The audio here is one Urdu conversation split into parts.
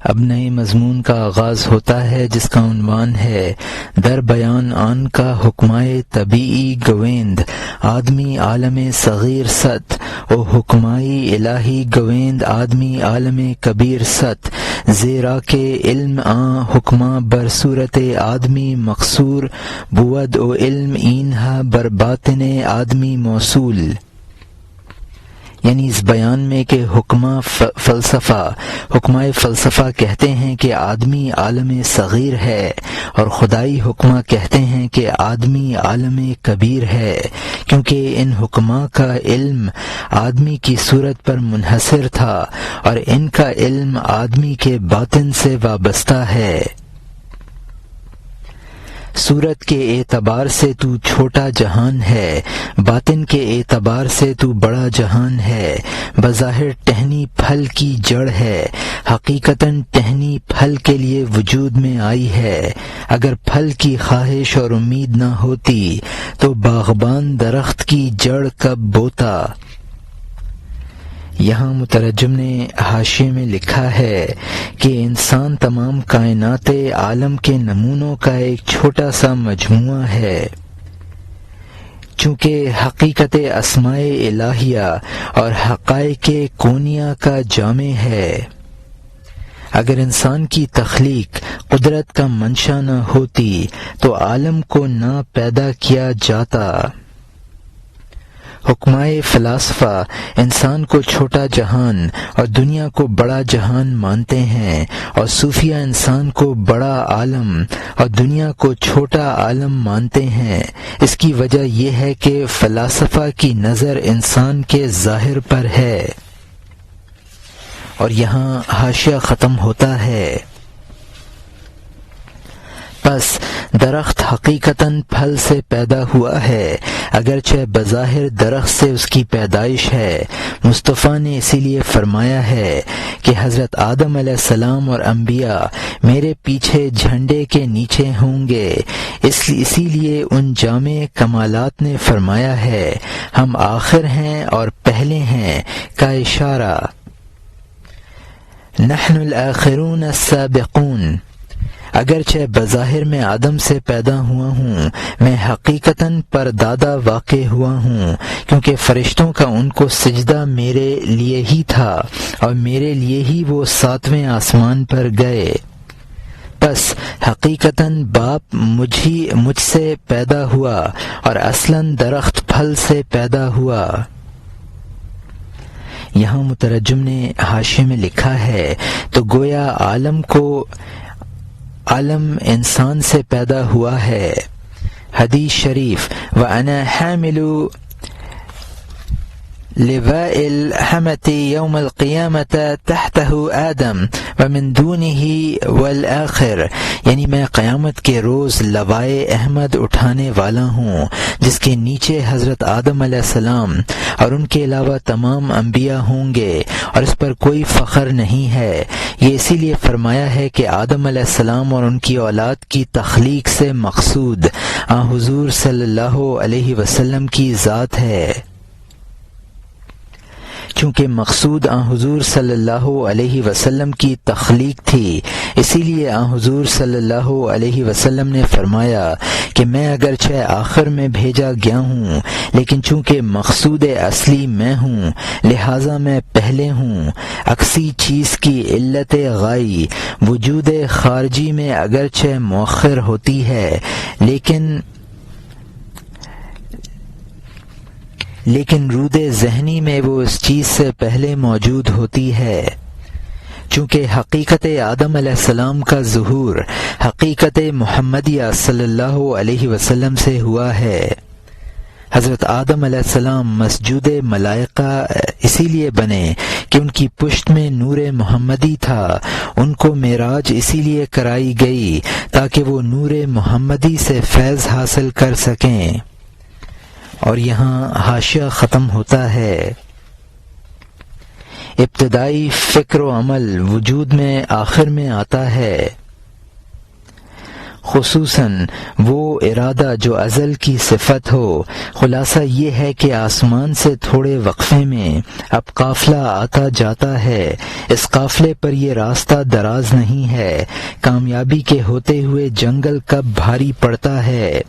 اب نئے مضمون کا آغاز ہوتا ہے جس کا عنوان ہے در بیان آن کا حکمائے طبیعی گویند آدمی عالم صغیر ست او حکمائی الہی گویند آدمی عالم کبیر ست زیرا کے علم آن حکمہ بر صورت آدمی مقصور بود او علم اینہا بر باطن آدمی موصول، یعنی اس بیان میں کہ حکمہ فلسفہ کہتے ہیں کہ آدمی عالم صغیر ہے اور خدائی حکمہ کہتے ہیں کہ آدمی عالم کبیر ہے، کیونکہ ان حکمہ کا علم آدمی کی صورت پر منحصر تھا اور ان کا علم آدمی کے باطن سے وابستہ ہے۔ صورت کے اعتبار سے تو چھوٹا جہان ہے، باطن کے اعتبار سے تو بڑا جہان ہے، بظاہر ٹہنی پھل کی جڑ ہے، حقیقتاً ٹہنی پھل کے لیے وجود میں آئی ہے۔ اگر پھل کی خواہش اور امید نہ ہوتی تو باغبان درخت کی جڑ کب بوتا۔ یہاں مترجم نے حاشیے میں لکھا ہے کہ انسان تمام کائنات عالم کے نمونوں کا ایک چھوٹا سا مجموعہ ہے، چونکہ حقیقت اسماء الہیہ اور حقائق کونیہ کا جامع ہے۔ اگر انسان کی تخلیق قدرت کا منشا نہ ہوتی تو عالم کو نہ پیدا کیا جاتا۔ حکمائے فلاسفہ انسان کو چھوٹا جہان اور دنیا کو بڑا جہان مانتے ہیں، اور صوفیہ انسان کو بڑا عالم اور دنیا کو چھوٹا عالم مانتے ہیں۔ اس کی وجہ یہ ہے کہ فلاسفہ کی نظر انسان کے ظاہر پر ہے۔ اور یہاں حاشیہ ختم ہوتا ہے۔ پس درخت حقیقتاً پھل سے پیدا ہوا ہے، اگرچہ بظاہر درخت سے اس کی پیدائش ہے۔ مصطفیٰ نے اسی لیے فرمایا ہے کہ حضرت آدم علیہ السلام اور انبیاء میرے پیچھے جھنڈے کے نیچے ہوں گے۔ اسی لیے ان جامع کمالات نے فرمایا ہے ہم آخر ہیں اور پہلے ہیں کا اشارہ۔ نحن الآخرون السابقون، اگرچہ بظاہر میں آدم سے پیدا ہوا ہوں، میں حقیقتاً پردادا واقع ہوا ہوں، کیونکہ فرشتوں کا ان کو سجدہ میرے لیے ہی تھا اور میرے لیے ہی وہ 7ویں آسمان پر گئے۔ پس حقیقتاً باپ مجھ سے پیدا ہوا اور اصلاً درخت پھل سے پیدا ہوا۔ یہاں مترجم نے حاشیے میں لکھا ہے تو گویا عالم انسان سے پیدا ہوا ہے۔ حدیث شریف وَأَنَا حَامِلُ لِوَاءِ الْحَمَةِ يَوْمَ الْقِيَامَةِ تَحْتَهُ آدم وَمِن دُونِهِ وَالْآخِرِ، یعنی میں قیامت کے روز لوائے احمد اٹھانے والا ہوں جس کے نیچے حضرت آدم علیہ السلام اور ان کے علاوہ تمام انبیاء ہوں گے، اور اس پر کوئی فخر نہیں ہے۔ یہ اسی لیے فرمایا ہے کہ آدم علیہ السلام اور ان کی اولاد کی تخلیق سے مقصود حضور صلی اللہ علیہ وسلم کی ذات ہے۔ چونکہ مقصود حضور صلی اللہ علیہ وسلم کی تخلیق تھی، اسی لیے حضور صلی اللہ علیہ وسلم نے فرمایا کہ میں اگرچہ آخر میں بھیجا گیا ہوں، لیکن چونکہ مقصود اصلی میں ہوں لہٰذا میں پہلے ہوں۔ اکسی چیز کی علت غائی وجود خارجی میں اگرچہ مؤخر ہوتی ہے، لیکن رود ذہنی میں وہ اس چیز سے پہلے موجود ہوتی ہے۔ چونکہ حقیقت آدم علیہ السلام کا ظہور حقیقت محمدیہ صلی اللہ علیہ وسلم سے ہوا ہے۔ حضرت آدم علیہ السلام مسجود ملائکہ اسی لیے بنے کہ ان کی پشت میں نور محمدی تھا، ان کو معراج اسی لیے کرائی گئی تاکہ وہ نور محمدی سے فیض حاصل کر سکیں۔ اور یہاں حاشیہ ختم ہوتا ہے۔ ابتدائی فکر و عمل وجود میں آخر میں آتا ہے۔ خصوصاً وہ ارادہ جو ازل کی صفت ہو۔ خلاصہ یہ ہے کہ آسمان سے تھوڑے وقفے میں اب قافلہ آتا جاتا ہے۔ اس قافلے پر یہ راستہ دراز نہیں ہے۔ کامیابی کے ہوتے ہوئے جنگل کب بھاری پڑتا ہے۔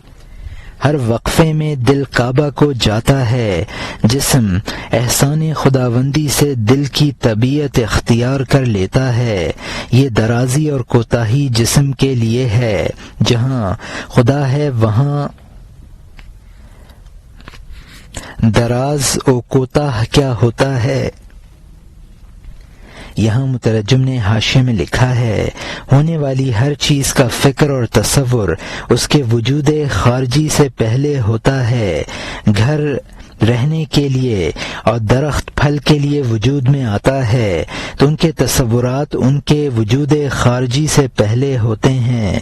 ہر وقفے میں دل کعبہ کو جاتا ہے۔ جسم احسان خداوندی سے دل کی طبیعت اختیار کر لیتا ہے۔ یہ درازی اور کوتاہی جسم کے لیے ہے۔ جہاں خدا ہے وہاں دراز و کوتاہ کیا ہوتا ہے۔ یہاں مترجم نے حاشیے میں لکھا ہے، ہونے والی ہر چیز کا فکر اور تصور اس کے وجود خارجی سے پہلے ہوتا ہے۔ گھر رہنے کے لیے اور درخت پھل کے لیے وجود میں آتا ہے تو ان کے تصورات ان کے وجود خارجی سے پہلے ہوتے ہیں۔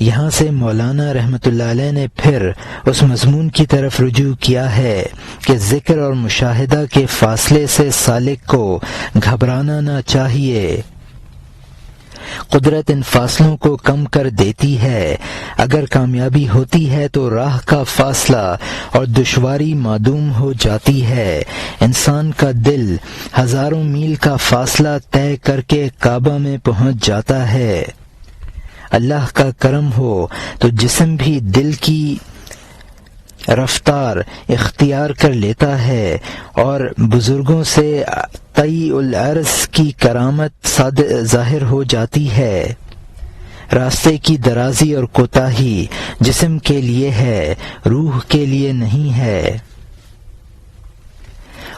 یہاں سے مولانا رحمۃ اللہ علیہ نے پھر اس مضمون کی طرف رجوع کیا ہے کہ ذکر اور مشاہدہ کے فاصلے سے سالک کو گھبرانا نہ چاہیے۔ قدرت ان فاصلوں کو کم کر دیتی ہے۔ اگر کامیابی ہوتی ہے تو راہ کا فاصلہ اور دشواری معدوم ہو جاتی ہے۔ انسان کا دل ہزاروں میل کا فاصلہ طے کر کے کعبہ میں پہنچ جاتا ہے۔ اللہ کا کرم ہو تو جسم بھی دل کی رفتار اختیار کر لیتا ہے اور بزرگوں سے طی العرض کی کرامت ظاہر ہو جاتی ہے۔ راستے کی درازی اور کوتاہی جسم کے لیے ہے، روح کے لیے نہیں ہے۔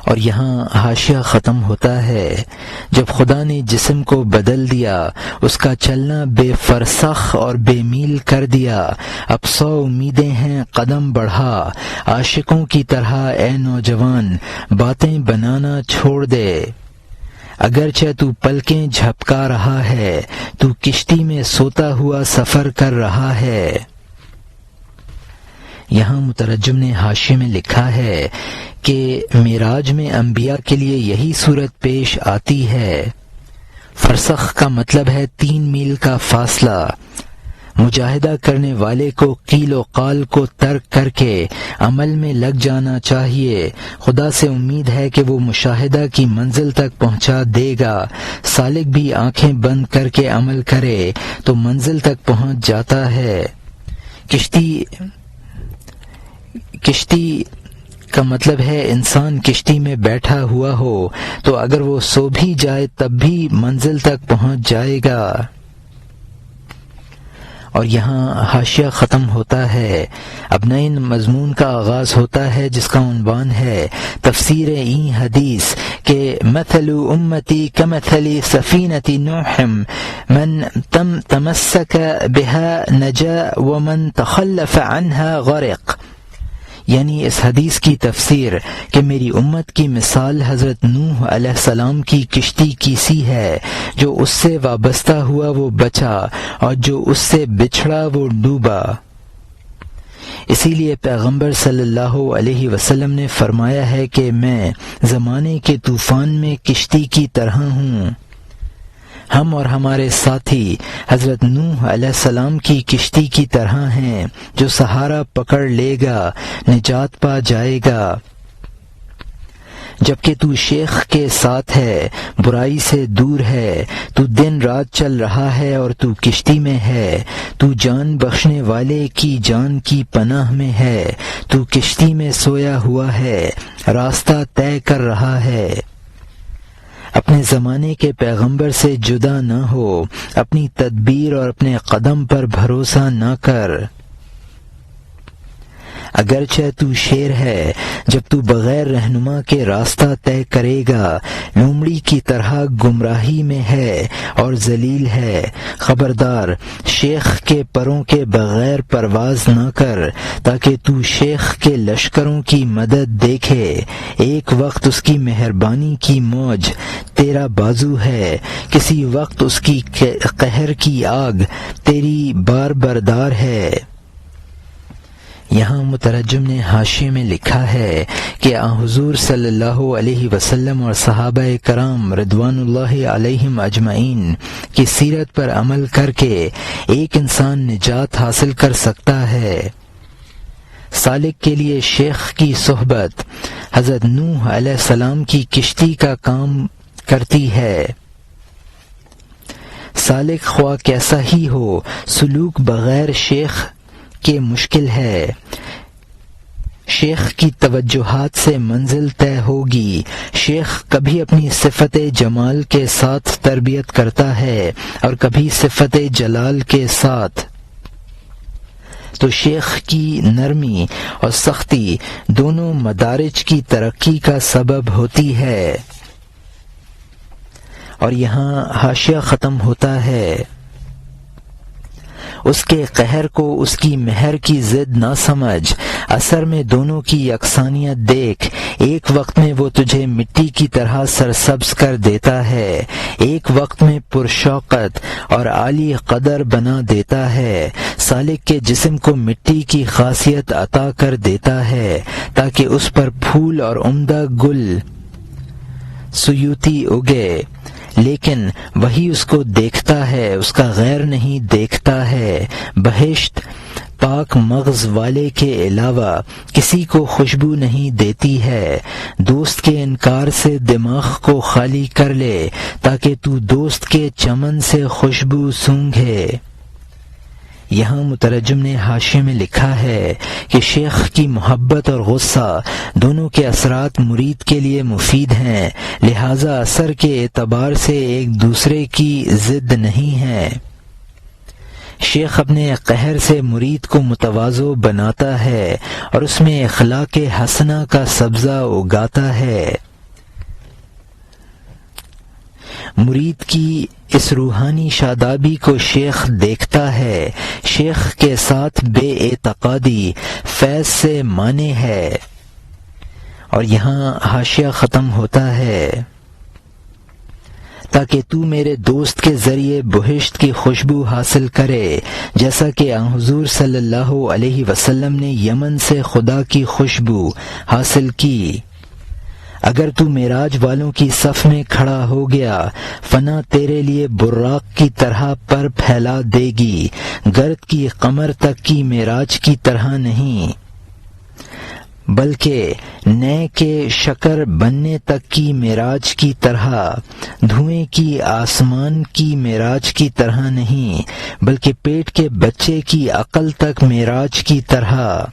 اور یہاں حاشیہ ختم ہوتا ہے۔ جب خدا نے جسم کو بدل دیا، اس کا چلنا بے فرسخ اور بے میل کر دیا، اب 100 امیدیں ہیں قدم بڑھا۔ عاشقوں کی طرح اے نوجوان باتیں بنانا چھوڑ دے۔ اگرچہ تو پلکیں جھپکا رہا ہے، تو کشتی میں سوتا ہوا سفر کر رہا ہے۔ یہاں مترجم نے حاشیے میں لکھا ہے کہ معراج میں انبیاء کے لیے یہی صورت پیش آتی ہے۔ فرسخ کا مطلب ہے 3 میل کا فاصلہ۔ مجاہدہ کرنے والے کو قیل و قال کو ترک کر کے عمل میں لگ جانا چاہیے۔ خدا سے امید ہے کہ وہ مشاہدہ کی منزل تک پہنچا دے گا۔ سالک بھی آنکھیں بند کر کے عمل کرے تو منزل تک پہنچ جاتا ہے۔ کشتی کا مطلب ہے انسان کشتی میں بیٹھا ہوا ہو تو اگر وہ سو بھی جائے تب بھی منزل تک پہنچ جائے گا۔ اور یہاں حاشیہ ختم ہوتا ہے۔ اب نئے مضمون کا آغاز ہوتا ہے جس کا عنوان ہے تفسیر این حدیث کہ مثل امتی کمثل سفینۃ نوح من تمسک بها نجا ومن تخلف عنها غرق، یعنی اس حدیث کی تفسیر کہ میری امت کی مثال حضرت نوح علیہ السلام کی کشتی کی سی ہے، جو اس سے وابستہ ہوا وہ بچا اور جو اس سے بچھڑا وہ ڈوبا۔ اسی لیے پیغمبر صلی اللہ علیہ وسلم نے فرمایا ہے کہ میں زمانے کے طوفان میں کشتی کی طرح ہوں۔ ہم اور ہمارے ساتھی حضرت نوح علیہ السلام کی کشتی کی طرح ہیں، جو سہارا پکڑ لے گا، نجات پا جائے گا۔ جبکہ تو شیخ کے ساتھ ہے، برائی سے دور ہے، تو دن رات چل رہا ہے اور تو کشتی میں ہے، تو جان بخشنے والے کی جان کی پناہ میں ہے، تو کشتی میں سویا ہوا ہے، راستہ طے کر رہا ہے۔ اپنے زمانے کے پیغمبر سے جدا نہ ہو، اپنی تدبیر اور اپنے قدم پر بھروسہ نہ کر۔ اگرچہ تو شیر ہے، جب تو بغیر رہنما کے راستہ طے کرے گا، لومڑی کی طرح گمراہی میں ہے اور ذلیل ہے۔ خبردار، شیخ کے پروں کے بغیر پرواز نہ کر، تاکہ تو شیخ کے لشکروں کی مدد دیکھے۔ ایک وقت اس کی مہربانی کی موج تیرا بازو ہے، کسی وقت اس کی قہر کی آگ تیری بار بردار ہے۔ یہاں مترجم نے حاشیے میں لکھا ہے کہ حضور صلی اللہ علیہ وسلم اور صحابہ کرام رضوان اللہ علیہم اجمعین کی سیرت پر عمل کر کے ایک انسان نجات حاصل کر سکتا ہے۔ سالک کے لیے شیخ کی صحبت حضرت نوح علیہ السلام کی کشتی کا کام کرتی ہے۔ سالک خواہ کیسا ہی ہو، سلوک بغیر شیخ کے مشکل ہے۔ شیخ کی توجہات سے منزل طے ہوگی۔ شیخ کبھی اپنی صفت جمال کے ساتھ تربیت کرتا ہے اور کبھی صفت جلال کے ساتھ، تو شیخ کی نرمی اور سختی دونوں مدارج کی ترقی کا سبب ہوتی ہے۔ اور یہاں حاشیہ ختم ہوتا ہے۔ اس کے قہر کو اس کی مہر کی ضد نہ سمجھ، اثر میں دونوں کی یکسانیت دیکھ۔ ایک وقت میں وہ تجھے مٹی کی طرح سرسبز کر دیتا ہے، ایک وقت میں پرشوقت اور عالی قدر بنا دیتا ہے۔ سالک کے جسم کو مٹی کی خاصیت عطا کر دیتا ہے تاکہ اس پر پھول اور عمدہ گل سیوتی اگے، لیکن وہی اس کو دیکھتا ہے، اس کا غیر نہیں دیکھتا ہے۔ بہشت پاک مغز والے کے علاوہ کسی کو خوشبو نہیں دیتی ہے۔ دوست کے انکار سے دماغ کو خالی کر لے تاکہ تو دوست کے چمن سے خوشبو سونگھے۔ یہاں مترجم نے حاشیے میں لکھا ہے کہ شیخ کی محبت اور غصہ دونوں کے اثرات مرید کے لیے مفید ہیں، لہذا اثر کے اعتبار سے ایک دوسرے کی ضد نہیں ہیں۔ شیخ اپنے قہر سے مرید کو متواضع بناتا ہے اور اس میں اخلاق حسنہ کا سبزہ اگاتا ہے۔ مرید کی اس روحانی شادابی کو شیخ دیکھتا ہے۔ شیخ کے ساتھ بے اعتقادی فیض سے مانے ہے۔ اور یہاں حاشیہ ختم ہوتا ہے۔ تاکہ تو میرے دوست کے ذریعے بہشت کی خوشبو حاصل کرے، جیسا کہ حضور صلی اللہ علیہ وسلم نے یمن سے خدا کی خوشبو حاصل کی۔ اگر تو معراج والوں کی صف میں کھڑا ہو گیا، فنا تیرے لیے براق کی طرح پر پھیلا دے گی، گرد کی قمر تک کی معراج کی طرح نہیں، بلکہ نئے کے شکر بننے تک کی معراج کی طرح، دھوئیں کی آسمان کی معراج کی طرح نہیں، بلکہ پیٹ کے بچے کی عقل تک معراج کی طرح۔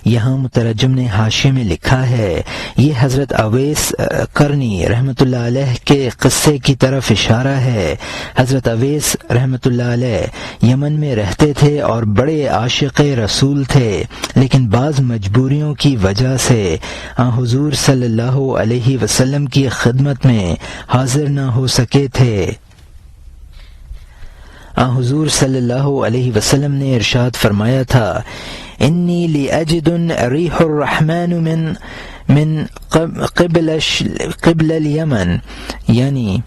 یہاں مترجم نے حاشیے میں لکھا ہے، یہ حضرت اویس قرنی رحمۃ اللہ علیہ کے قصے کی طرف اشارہ ہے۔ حضرت اویس رحمۃ اللہ علیہ یمن میں رہتے تھے اور بڑے عاشق رسول تھے، لیکن بعض مجبوریوں کی وجہ سے حضور صلی اللہ علیہ وسلم کی خدمت میں حاضر نہ ہو سکے تھے۔ حضور صلی اللہ علیہ وسلم نے ارشاد فرمایا تھا، انی لأجد ریح الرحمن من قبل الیمن، یعنی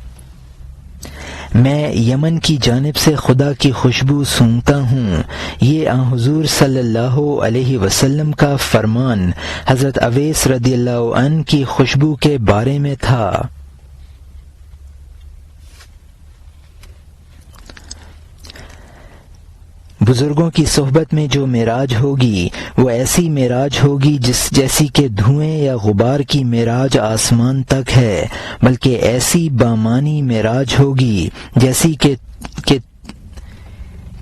میں یمن کی جانب سے خدا کی خوشبو سونگتا ہوں۔ یہ حضور صلی اللہ علیہ وسلم کا فرمان حضرت اویس رضی اللہ عنہ کی خوشبو کے بارے میں تھا۔ بزرگوں کی صحبت میں جو معراج ہوگی وہ ایسی معراج ہوگی جیسی کہ دھوئیں یا غبار کی معراج آسمان تک ہے، بلکہ ایسی بامانی معراج ہوگی جیسی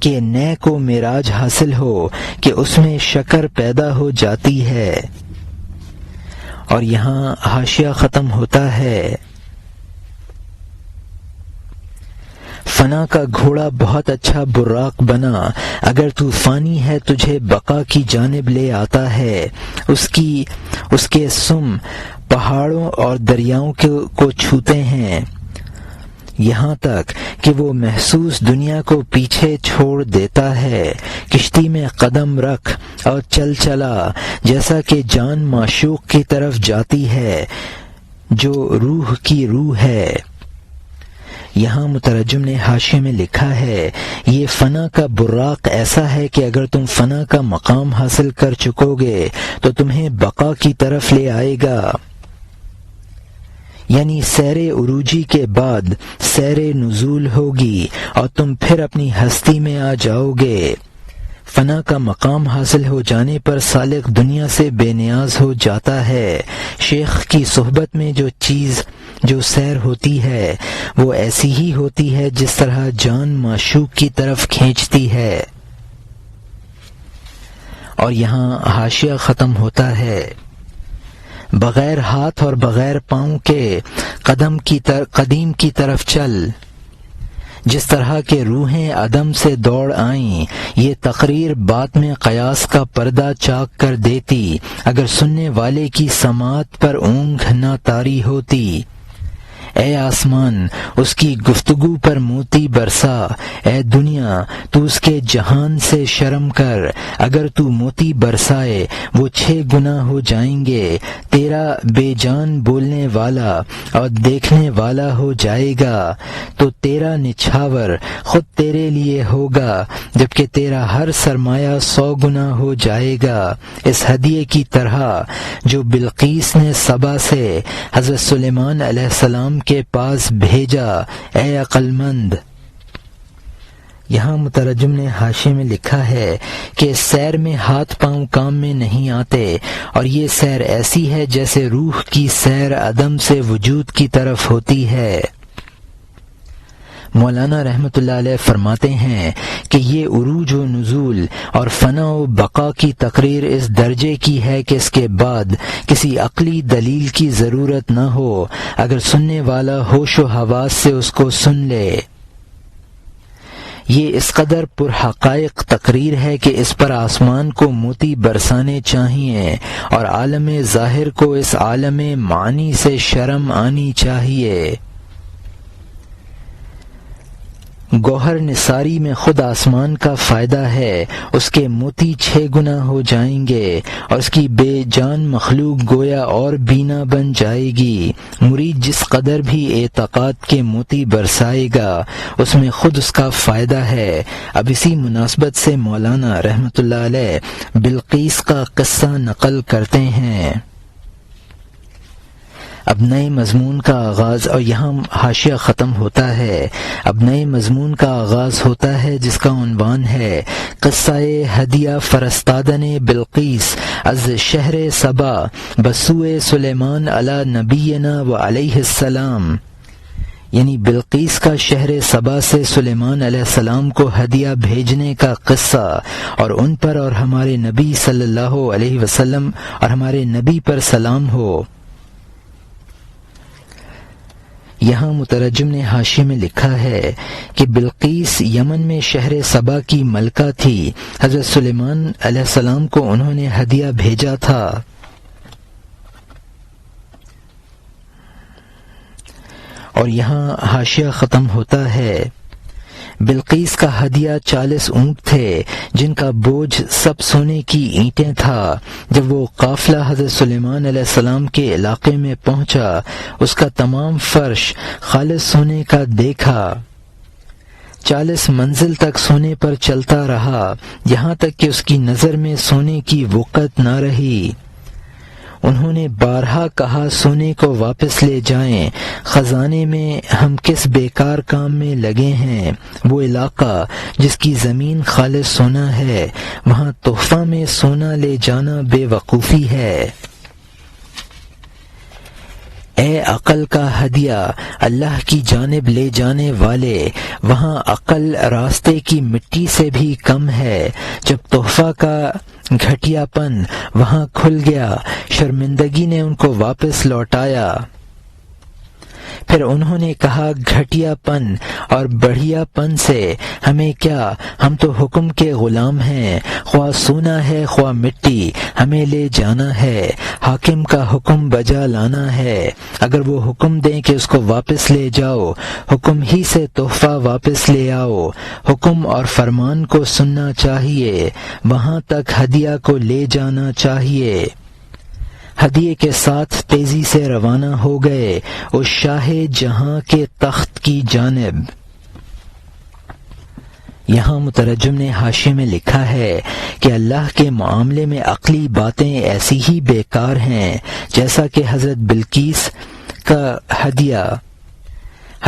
کہ نئے کو معراج حاصل ہو کہ اس میں شکر پیدا ہو جاتی ہے۔ اور یہاں حاشیہ ختم ہوتا ہے۔ فنا کا گھوڑا بہت اچھا براق بنا، اگر تو فانی ہے تجھے بقا کی جانب لے آتا ہے۔ اس کے سم پہاڑوں اور دریاؤں کو چھوتے ہیں، یہاں تک کہ وہ محسوس دنیا کو پیچھے چھوڑ دیتا ہے۔ کشتی میں قدم رکھ اور چل چلا، جیسا کہ جان معشوق کی طرف جاتی ہے جو روح کی روح ہے۔ یہاں مترجم نے حاشیے میں لکھا ہے، یہ فنا کا براق ایسا ہے کہ اگر تم فنا کا مقام حاصل کر چکو گے تو تمہیں بقا کی طرف لے آئے گا، یعنی سیر عروجی کے بعد سیر نزول ہوگی اور تم پھر اپنی ہستی میں آ جاؤ گے۔ فنا کا مقام حاصل ہو جانے پر سالک دنیا سے بے نیاز ہو جاتا ہے۔ شیخ کی صحبت میں جو سیر ہوتی ہے وہ ایسی ہی ہوتی ہے جس طرح جان معشوق کی طرف کھینچتی ہے۔ اور یہاں حاشیہ ختم ہوتا ہے، بغیر ہاتھ اور بغیر پاؤں کے قدیم کی طرف چل، جس طرح کے روحیں عدم سے دوڑ آئیں۔ یہ تقریر بات میں قیاس کا پردہ چاک کر دیتی اگر سننے والے کی سماعت پر اونگھ نہ طاری ہوتی۔ اے آسمان اس کی گفتگو پر موتی برسا، اے دنیا تو اس کے جہان سے شرم کر، اگر تو موتی برسائے وہ 6 گنا ہو جائیں گے، تیرا بے جان بولنے والا اور دیکھنے والا ہو جائے گا تو تیرا نچھاور خود تیرے لیے ہوگا، جبکہ تیرا ہر سرمایہ 100 گنا ہو جائے گا۔ اس ہدیے کی طرح جو بلقیس نے سبا سے حضرت سلیمان علیہ السلام کے پاس بھیجا، اے عقل مند۔ یہاں مترجم نے حاشیے میں لکھا ہے کہ سیر میں ہاتھ پاؤں کام میں نہیں آتے، اور یہ سیر ایسی ہے جیسے روح کی سیر عدم سے وجود کی طرف ہوتی ہے۔ مولانا رحمۃ اللہ علیہ فرماتے ہیں کہ یہ عروج و نزول اور فنا و بقا کی تقریر اس درجے کی ہے کہ اس کے بعد کسی عقلی دلیل کی ضرورت نہ ہو، اگر سننے والا ہوش و حواس سے اس کو سن لے۔ یہ اس قدر پرحقائق تقریر ہے کہ اس پر آسمان کو موتی برسانے چاہیے اور عالم ظاہر کو اس عالم معنی سے شرم آنی چاہیے۔ گوہر نثاری میں خود آسمان کا فائدہ ہے، اس کے موتی 6 گنا ہو جائیں گے اور اس کی بے جان مخلوق گویا اور بینا بن جائے گی۔ مرید جس قدر بھی اعتقاد کے موتی برسائے گا اس میں خود اس کا فائدہ ہے۔ اب اسی مناسبت سے مولانا رحمۃ اللہ علیہ بلقیس کا قصہ نقل کرتے ہیں۔ اب نئے مضمون کا آغاز، اور یہاں حاشیہ ختم ہوتا ہے۔ اب نئے مضمون کا آغاز ہوتا ہے جس کا عنوان ہے قصہ ہدیہ فرستادن بلقیس از شہر سبا بسوء سلیمان علی نبینا و علیہ السلام، یعنی بلقیس کا شہر سبا سے سلیمان علیہ السلام کو ہدیہ بھیجنے کا قصہ، اور ان پر اور ہمارے نبی صلی اللہ علیہ وسلم اور ہمارے نبی پر سلام ہو۔ یہاں مترجم نے حاشیے میں لکھا ہے کہ بلقیس یمن میں شہر سبا کی ملکہ تھی، حضرت سلیمان علیہ السلام کو انہوں نے ہدیہ بھیجا تھا۔ اور یہاں حاشیہ ختم ہوتا ہے۔ بلقیس کا ہدیہ 40 اونٹ تھے جن کا بوجھ سب سونے کی اینٹیں تھا۔ جب وہ قافلہ حضرت سلیمان علیہ السلام کے علاقے میں پہنچا اس کا تمام فرش خالص سونے کا دیکھا۔ 40 منزل تک سونے پر چلتا رہا، یہاں تک کہ اس کی نظر میں سونے کی وقت نہ رہی۔ انہوں نے بارہا کہا سونے کو واپس لے جائیں، خزانے میں ہم کس بیکار کام میں لگے ہیں۔ وہ علاقہ جس کی زمین خالص سونا ہے وہاں تحفہ میں سونا لے جانا بے وقوفی ہے۔ اے عقل کا ہدیہ اللہ کی جانب لے جانے والے، وہاں عقل راستے کی مٹی سے بھی کم ہے۔ جب تحفہ کا گھٹیا پن وہاں کھل گیا، شرمندگی نے ان کو واپس لوٹایا۔ پھر انہوں نے کہا گھٹیا پن اور بڑھیا پن سے ہمیں کیا، ہم تو حکم کے غلام ہیں، خواہ سونا ہے خواہ مٹی ہمیں لے جانا ہے، حاکم کا حکم بجا لانا ہے۔ اگر وہ حکم دیں کہ اس کو واپس لے جاؤ، حکم ہی سے تحفہ واپس لے آؤ۔ حکم اور فرمان کو سننا چاہیے، وہاں تک ہدیہ کو لے جانا چاہیے۔ ہدیے کے ساتھ تیزی سے روانہ ہو گئے اس شاہ جہاں کے تخت کی جانب۔ یہاں مترجم نے حاشیے میں لکھا ہے کہ اللہ کے معاملے میں عقلی باتیں ایسی ہی بیکار ہیں جیسا کہ حضرت بلقیس کا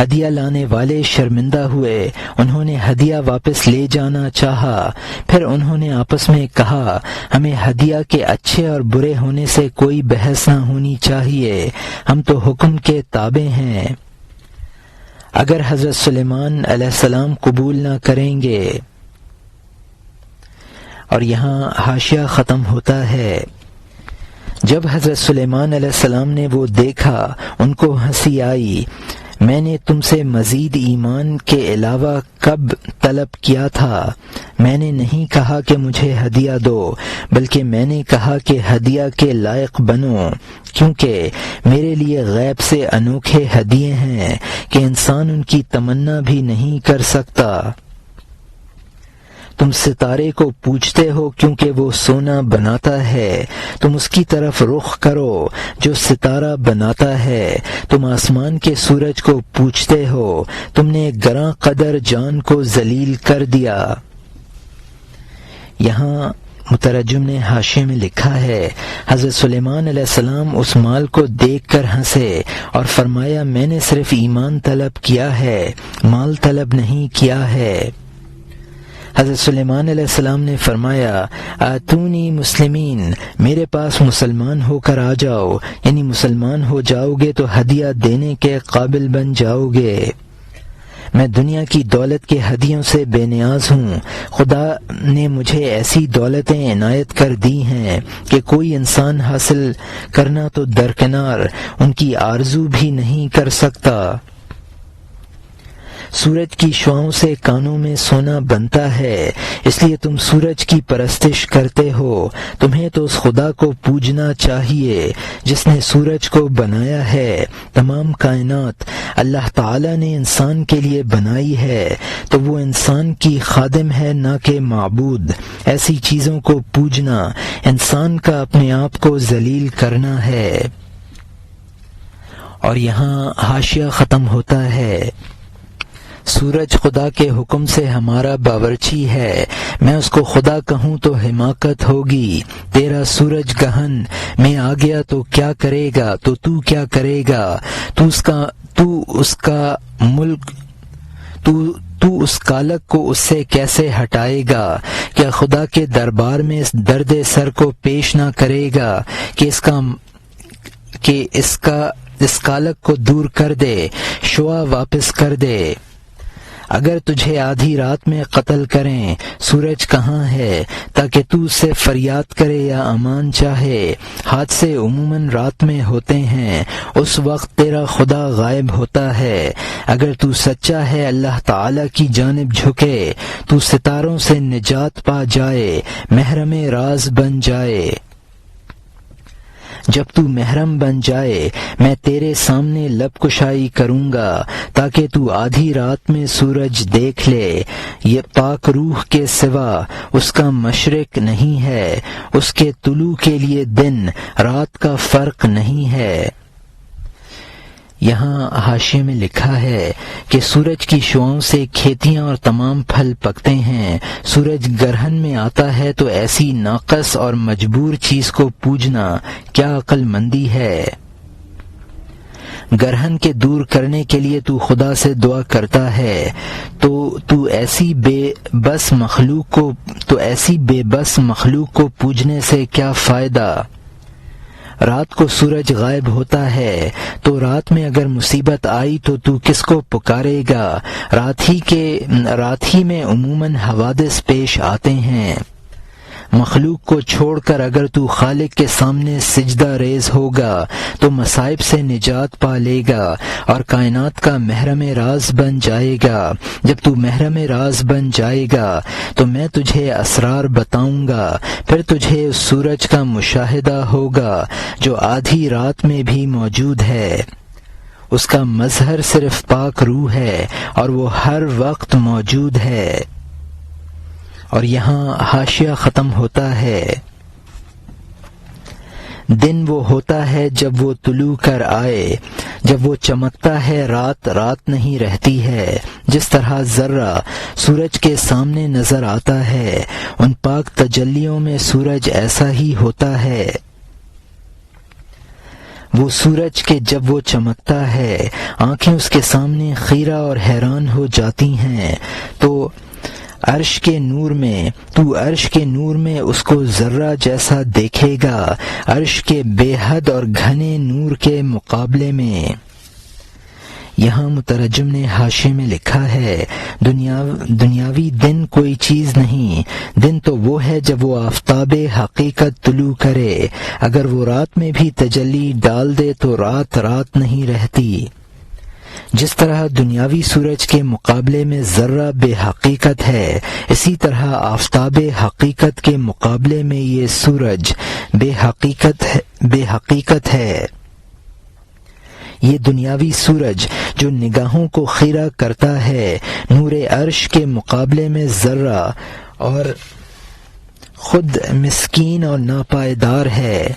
ہدیہ لانے والے شرمندہ ہوئے، انہوں نے ہدیہ واپس لے جانا چاہا، پھر انہوں نے آپس میں کہا ہمیں ہدیہ کے اچھے اور برے ہونے سے کوئی بحث نہ ہونی چاہیے، ہم تو حکم کے تابع ہیں، اگر حضرت سلیمان علیہ السلام قبول نہ کریں گے۔ اور یہاں حاشیہ ختم ہوتا ہے۔ جب حضرت سلیمان علیہ السلام نے وہ دیکھا ان کو ہنسی آئی، میں نے تم سے مزید ایمان کے علاوہ کب طلب کیا تھا؟ میں نے نہیں کہا کہ مجھے ہدیہ دو، بلکہ میں نے کہا کہ ہدیہ کے لائق بنو، کیونکہ میرے لیے غیب سے انوکھے ہدیے ہیں کہ انسان ان کی تمنا بھی نہیں کر سکتا۔ تم ستارے کو پوجتے ہو کیونکہ وہ سونا بناتا ہے، تم اس کی طرف رخ کرو جو ستارہ بناتا ہے۔ تم آسمان کے سورج کو پوجتے ہو، تم نے گراں قدر جان کو ذلیل کر دیا۔ یہاں مترجم نے حاشیے میں لکھا ہے حضرت سلیمان علیہ السلام اس مال کو دیکھ کر ہنسے اور فرمایا میں نے صرف ایمان طلب کیا ہے، مال طلب نہیں کیا ہے۔ حضرت سلیمان علیہ السلام نے فرمایا آتونی مسلمین، میرے پاس مسلمان ہو کر آ جاؤ، یعنی مسلمان ہو جاؤ گے تو ہدیہ دینے کے قابل بن جاؤ گے۔ میں دنیا کی دولت کے ہدیوں سے بے نیاز ہوں، خدا نے مجھے ایسی دولتیں عنایت کر دی ہیں کہ کوئی انسان حاصل کرنا تو درکنار ان کی آرزو بھی نہیں کر سکتا۔ سورج کی شعاؤں سے کانوں میں سونا بنتا ہے، اس لیے تم سورج کی پرستش کرتے ہو، تمہیں تو اس خدا کو پوجنا چاہیے جس نے سورج کو بنایا ہے۔ تمام کائنات اللہ تعالی نے انسان کے لیے بنائی ہے تو وہ انسان کی خادم ہے نہ کہ معبود۔ ایسی چیزوں کو پوجنا انسان کا اپنے آپ کو ذلیل کرنا ہے۔ اور یہاں حاشیہ ختم ہوتا ہے۔ سورج خدا کے حکم سے ہمارا باورچی ہے، میں اس کو خدا کہوں تو حماقت ہوگی۔ تیرا سورج گہن میں آ گیا تو کیا کرے گا؟ تو کیا کرے گا؟ تو اس کالک کو اس سے کیسے ہٹائے گا؟ کیا خدا کے دربار میں اس درد سر کو پیش نہ کرے گا کہ اس کالک کو دور کر دے، شعاع واپس کر دے؟ اگر تجھے آدھی رات میں قتل کریں، سورج کہاں ہے تاکہ تو اس سے فریاد کرے یا امان چاہے؟ حادثے عموماً رات میں ہوتے ہیں، اس وقت تیرا خدا غائب ہوتا ہے۔ اگر تو سچا ہے اللہ تعالی کی جانب جھکے تو ستاروں سے نجات پا جائے، محرم راز بن جائے۔ جب تو محرم بن جائے میں تیرے سامنے لب کشائی کروں گا تاکہ تو آدھی رات میں سورج دیکھ لے۔ یہ پاک روح کے سوا اس کا مشرق نہیں ہے، اس کے طلوع کے لیے دن رات کا فرق نہیں ہے۔ یہاں حاشیے میں لکھا ہے کہ سورج کی شعاؤں سے کھیتیاں اور تمام پھل پکتے ہیں۔ سورج گرہن میں آتا ہے تو ایسی ناقص اور مجبور چیز کو پوجنا کیا عقل مندی ہے؟ گرہن کے دور کرنے کے لیے تو خدا سے دعا کرتا ہے تو ایسی بے بس مخلوق کو پوجنے سے کیا فائدہ؟ رات کو سورج غائب ہوتا ہے تو رات میں اگر مصیبت آئی تو کس کو پکارے گا؟ رات ہی میں عموماً حوادث پیش آتے ہیں۔ مخلوق کو چھوڑ کر اگر تو خالق کے سامنے سجدہ ریز ہوگا تو مصائب سے نجات پا لے گا اور کائنات کا محرم راز بن جائے گا۔ جب تو محرم راز بن جائے گا تو میں تجھے اسرار بتاؤں گا، پھر تجھے اس سورج کا مشاہدہ ہوگا جو آدھی رات میں بھی موجود ہے۔ اس کا مظہر صرف پاک روح ہے اور وہ ہر وقت موجود ہے۔ اور یہاں حاشیہ ختم ہوتا ہے۔ دن وہ ہوتا ہے جب وہ طلوع کر آئے، جب وہ چمکتا ہے رات رات نہیں رہتی ہے۔ جس طرح ذرہ سورج کے سامنے نظر آتا ہے، ان پاک تجلیوں میں سورج ایسا ہی ہوتا ہے۔ وہ سورج کے جب وہ چمکتا ہے آنکھیں اس کے سامنے خیرہ اور حیران ہو جاتی ہیں، تو عرش کے نور میں اس کو ذرہ جیسا دیکھے گا، عرش کے بے حد اور گھنے نور کے مقابلے میں۔ یہاں مترجم نے حاشیے میں لکھا ہے، دنیاوی دن کوئی چیز نہیں، دن تو وہ ہے جب وہ آفتاب حقیقت طلوع کرے، اگر وہ رات میں بھی تجلی ڈال دے تو رات رات نہیں رہتی۔ جس طرح دنیاوی سورج کے مقابلے میں ذرہ بے حقیقت ہے، اسی طرح آفتاب حقیقت کے مقابلے میں یہ سورج بے حقیقت ہے۔ یہ دنیاوی سورج جو نگاہوں کو خیرہ کرتا ہے، نور عرش کے مقابلے میں ذرہ اور خود مسکین اور ناپائیدار ہے۔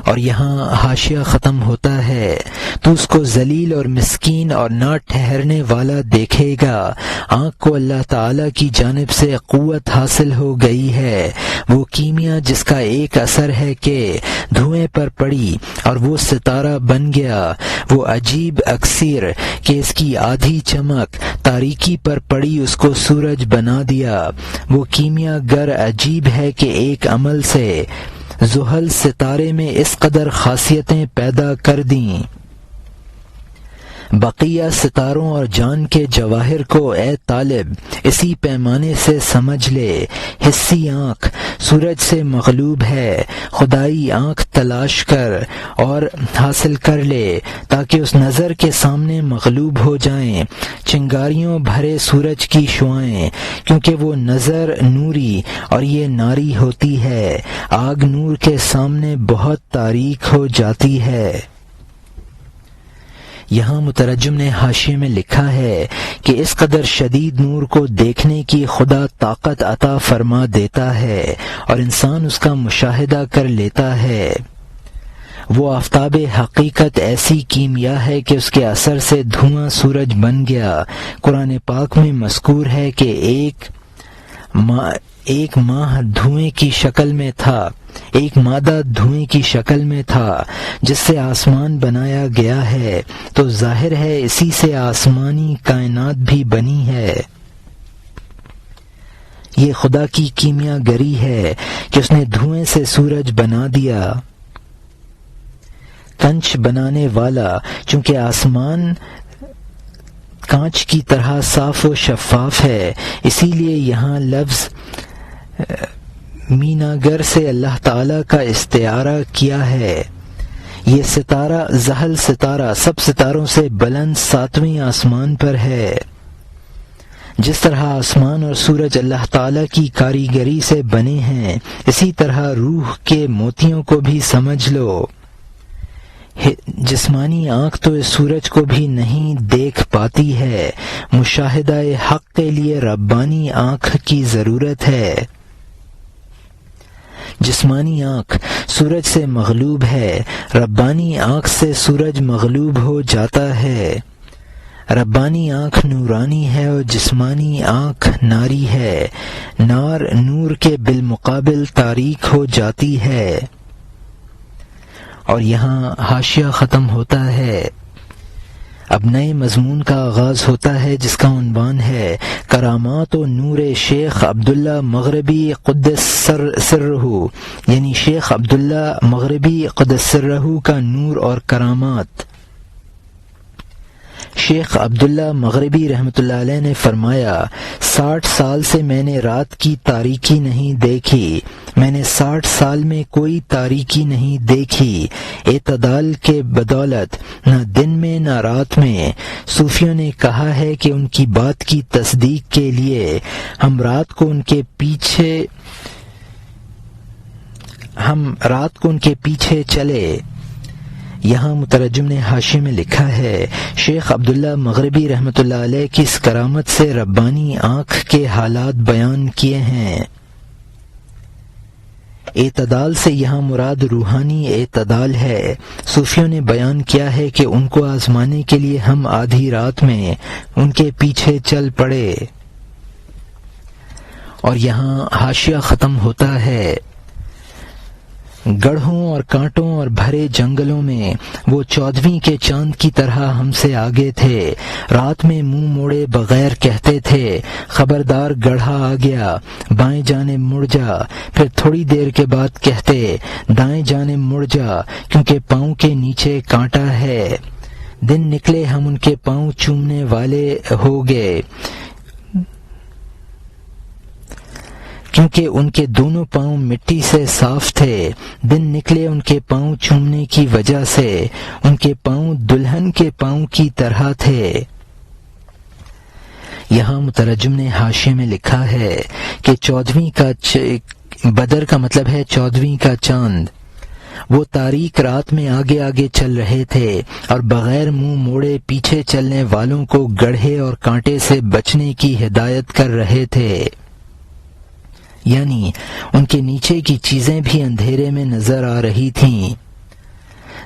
اور یہاں حاشیہ ختم ہوتا ہے، تو اس کو ذلیل اور مسکین اور نہ ٹھہرنے والا دیکھے گا۔ آنکھ کو اللہ تعالی کی جانب سے قوت حاصل ہو گئی ہے، وہ کیمیا جس کا ایک اثر ہے کہ دھوئیں پر پڑی اور وہ ستارہ بن گیا، وہ عجیب اکسیر کہ اس کی آدھی چمک تاریکی پر پڑی اس کو سورج بنا دیا، وہ کیمیا گر عجیب ہے کہ ایک عمل سے زحل ستارے میں اس قدر خاصیتیں پیدا کر دیں۔ بقیہ ستاروں اور جان کے جواہر کو اے طالب اسی پیمانے سے سمجھ لے۔ حسی آنکھ سورج سے مغلوب ہے، خدائی آنکھ تلاش کر اور حاصل کر لے تاکہ اس نظر کے سامنے مغلوب ہو جائیں چنگاریوں بھرے سورج کی شعاعیں، کیونکہ وہ نظر نوری اور یہ ناری ہوتی ہے، آگ نور کے سامنے بہت تاریک ہو جاتی ہے۔ یہاں مترجم نے حاشیے میں لکھا ہے کہ اس قدر شدید نور کو دیکھنے کی خدا طاقت عطا فرما دیتا ہے اور انسان اس کا مشاہدہ کر لیتا ہے۔ وہ آفتاب حقیقت ایسی کیمیا ہے کہ اس کے اثر سے دھواں سورج بن گیا۔ قرآن پاک میں مذکور ہے کہ ایک ماہ دھوئیں کی شکل میں تھا، ایک مادہ دھوئیں کی شکل میں تھا جس سے آسمان بنایا گیا ہے، تو ظاہر ہے اسی سے آسمانی کائنات بھی بنی ہے۔ یہ خدا کی کیمیا گری ہے کہ اس نے دھوئیں سے سورج بنا دیا۔ کنچ بنانے والا، چونکہ آسمان کانچ کی طرح صاف و شفاف ہے، اسی لیے یہاں لفظ میناگر سے اللہ تعالی کا استعارہ کیا ہے۔ یہ ستارہ زحل ستارہ سب ستاروں سے بلند 7ویں آسمان پر ہے۔ جس طرح آسمان اور سورج اللہ تعالی کی کاریگری سے بنے ہیں، اسی طرح روح کے موتیوں کو بھی سمجھ لو۔ جسمانی آنکھ تو اس سورج کو بھی نہیں دیکھ پاتی ہے، مشاہدہ حق کے لیے ربانی آنکھ کی ضرورت ہے۔ جسمانی آنکھ سورج سے مغلوب ہے، ربانی آنکھ سے سورج مغلوب ہو جاتا ہے۔ ربانی آنکھ نورانی ہے اور جسمانی آنکھ ناری ہے، نار نور کے بالمقابل تاریک ہو جاتی ہے۔ اور یہاں حاشیہ ختم ہوتا ہے، اب نئے مضمون کا آغاز ہوتا ہے جس کا عنوان ہے کرامات و نور شیخ عبداللہ مغربی قدس سرہ، یعنی شیخ عبداللہ مغربی قدس سرہ کا نور اور کرامات۔ شیخ عبداللہ مغربی رحمۃ اللہ علیہ نے فرمایا، 60 سال سے میں نے رات کی تاریکی نہیں دیکھی، میں نے 60 سال میں کوئی تاریکی نہیں دیکھی۔ اعتدال کے بدولت نہ دن میں نہ رات میں۔ صوفیوں نے کہا ہے کہ ان کی بات کی تصدیق کے لیے ہم رات کو ان کے پیچھے چلے۔ یہاں مترجم نے حاشیے میں لکھا ہے، شیخ عبداللہ مغربی رحمۃ اللہ علیہ کی اس کرامت سے ربانی آنکھ کے حالات بیان کیے ہیں۔ اعتدال سے یہاں مراد روحانی اعتدال ہے۔ صوفیوں نے بیان کیا ہے کہ ان کو آزمانے کے لیے ہم آدھی رات میں ان کے پیچھے چل پڑے، اور یہاں حاشیہ ختم ہوتا ہے۔ گڑھوں اور کانٹوں اور بھرے جنگلوں میں وہ 14ویں کے چاند کی طرح ہم سے آگے تھے۔ رات میں منہ موڑے بغیر کہتے تھے، خبردار گڑھا آ گیا، بائیں جانب مڑ جا۔ پھر تھوڑی دیر کے بعد کہتے، دائیں جانب مڑ جا کیونکہ پاؤں کے نیچے کانٹا ہے۔ دن نکلے ہم ان کے پاؤں چومنے والے ہو گئے، کیونکہ ان کے دونوں پاؤں مٹی سے صاف تھے۔ دن نکلے ان کے پاؤں چومنے کی وجہ سے، ان کے پاؤں دلہن کے پاؤں کی طرح تھے۔ یہاں مترجم نے حاشیے میں لکھا ہے کہ 14ویں کا بدر کا مطلب ہے 14ویں کا چاند۔ وہ تاریک رات میں آگے آگے چل رہے تھے اور بغیر منہ موڑے پیچھے چلنے والوں کو گڑھے اور کانٹے سے بچنے کی ہدایت کر رہے تھے، یعنی ان کے نیچے کی چیزیں بھی اندھیرے میں نظر آ رہی تھیں۔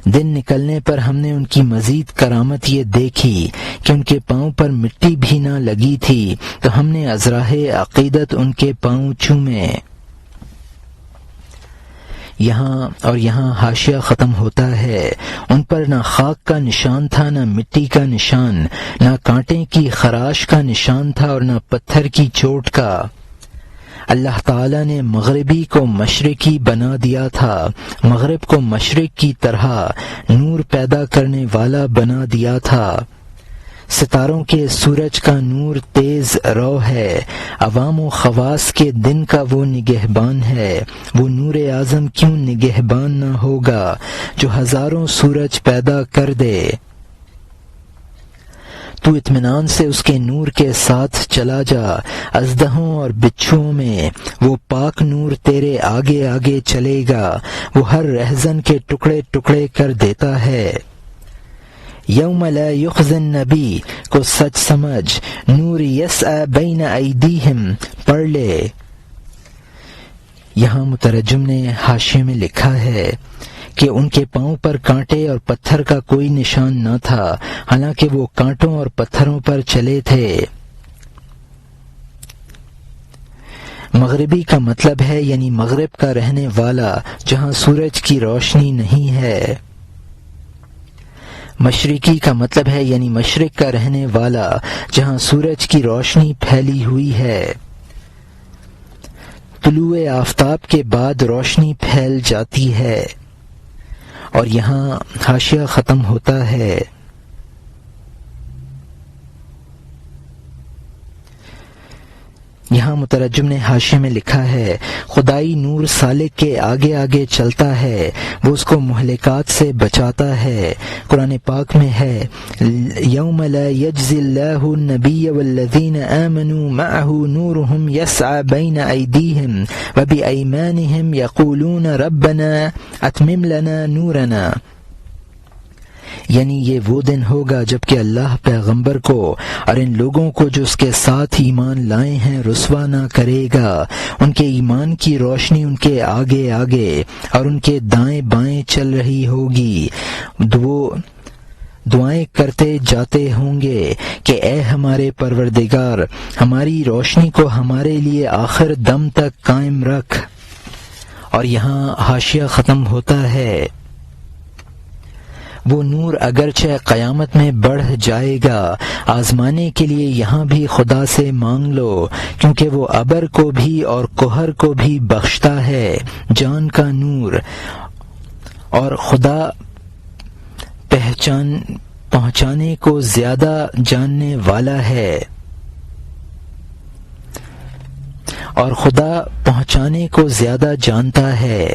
دن نکلنے پر ہم نے ان کی مزید کرامت یہ دیکھی کہ ان کے پاؤں پر مٹی بھی نہ لگی تھی، تو ہم نے ازراہ عقیدت ان کے پاؤں چومے۔ یہاں حاشیہ ختم ہوتا ہے۔ ان پر نہ خاک کا نشان تھا، نہ مٹی کا نشان، نہ کانٹے کی خراش کا نشان تھا اور نہ پتھر کی چوٹ کا۔ اللہ تعالیٰ نے مغربی کو مشرقی بنا دیا تھا، مغرب کو مشرق کی طرح نور پیدا کرنے والا بنا دیا تھا۔ ستاروں کے سورج کا نور تیز رو ہے، عوام و خواص کے دن کا وہ نگہبان ہے۔ وہ نور اعظم کیوں نگہبان نہ ہوگا جو ہزاروں سورج پیدا کر دے؟ تو اطمینان سے اس کے نور کے ساتھ چلا جا، اژدہوں اور بچھوؤں میں وہ پاک نور تیرے آگے آگے چلے گا، وہ ہر رہزن کے ٹکڑے ٹکڑے کر دیتا ہے۔ یوم لا یخزی النبی کو سچ سمجھ، نور یسعی بین ایدیہم پڑھ لے۔ یہاں مترجم نے حاشیے میں لکھا ہے کہ ان کے پاؤں پر کانٹے اور پتھر کا کوئی نشان نہ تھا، حالانکہ وہ کانٹوں اور پتھروں پر چلے تھے۔ مغربی کا مطلب ہے یعنی مغرب کا رہنے والا، جہاں سورج کی روشنی نہیں ہے۔ مشرقی کا مطلب ہے یعنی مشرق کا رہنے والا، جہاں سورج کی روشنی پھیلی ہوئی ہے۔ طلوع آفتاب کے بعد روشنی پھیل جاتی ہے۔ اور یہاں حاشیہ ختم ہوتا ہے۔ یہاں مترجم نے حاشیے میں لکھا ہے، خدائی نور سالک کے آگے آگے چلتا ہے، وہ اس کو مہلکات سے بچاتا ہے۔ قرآن پاک میں ہے، یوم لا یجزی اللہ النبی والذین آمنوا معه نورهم یسعی بین ایدیہم وبایمانہم یقولون ربنا اتمم لنا نورنا، یعنی یہ وہ دن ہوگا جب کہ اللہ پیغمبر کو اور ان لوگوں کو جو اس کے ساتھ ایمان لائے ہیں رسوا نہ کرے گا۔ ان کے ایمان کی روشنی ان کے آگے آگے اور ان کے دائیں بائیں چل رہی ہوگی۔ وہ دعائیں کرتے جاتے ہوں گے کہ اے ہمارے پروردگار، ہماری روشنی کو ہمارے لیے آخر دم تک قائم رکھ۔ اور یہاں حاشیہ ختم ہوتا ہے۔ وہ نور اگرچہ قیامت میں بڑھ جائے گا، آزمانے کے لیے یہاں بھی خدا سے مانگ لو، کیونکہ وہ ابر کو بھی اور کوہر کو بھی بخشتا ہے جان کا نور، اور خدا پہنچانے کو زیادہ جاننے والا ہے، اور خدا پہنچانے کو زیادہ جانتا ہے۔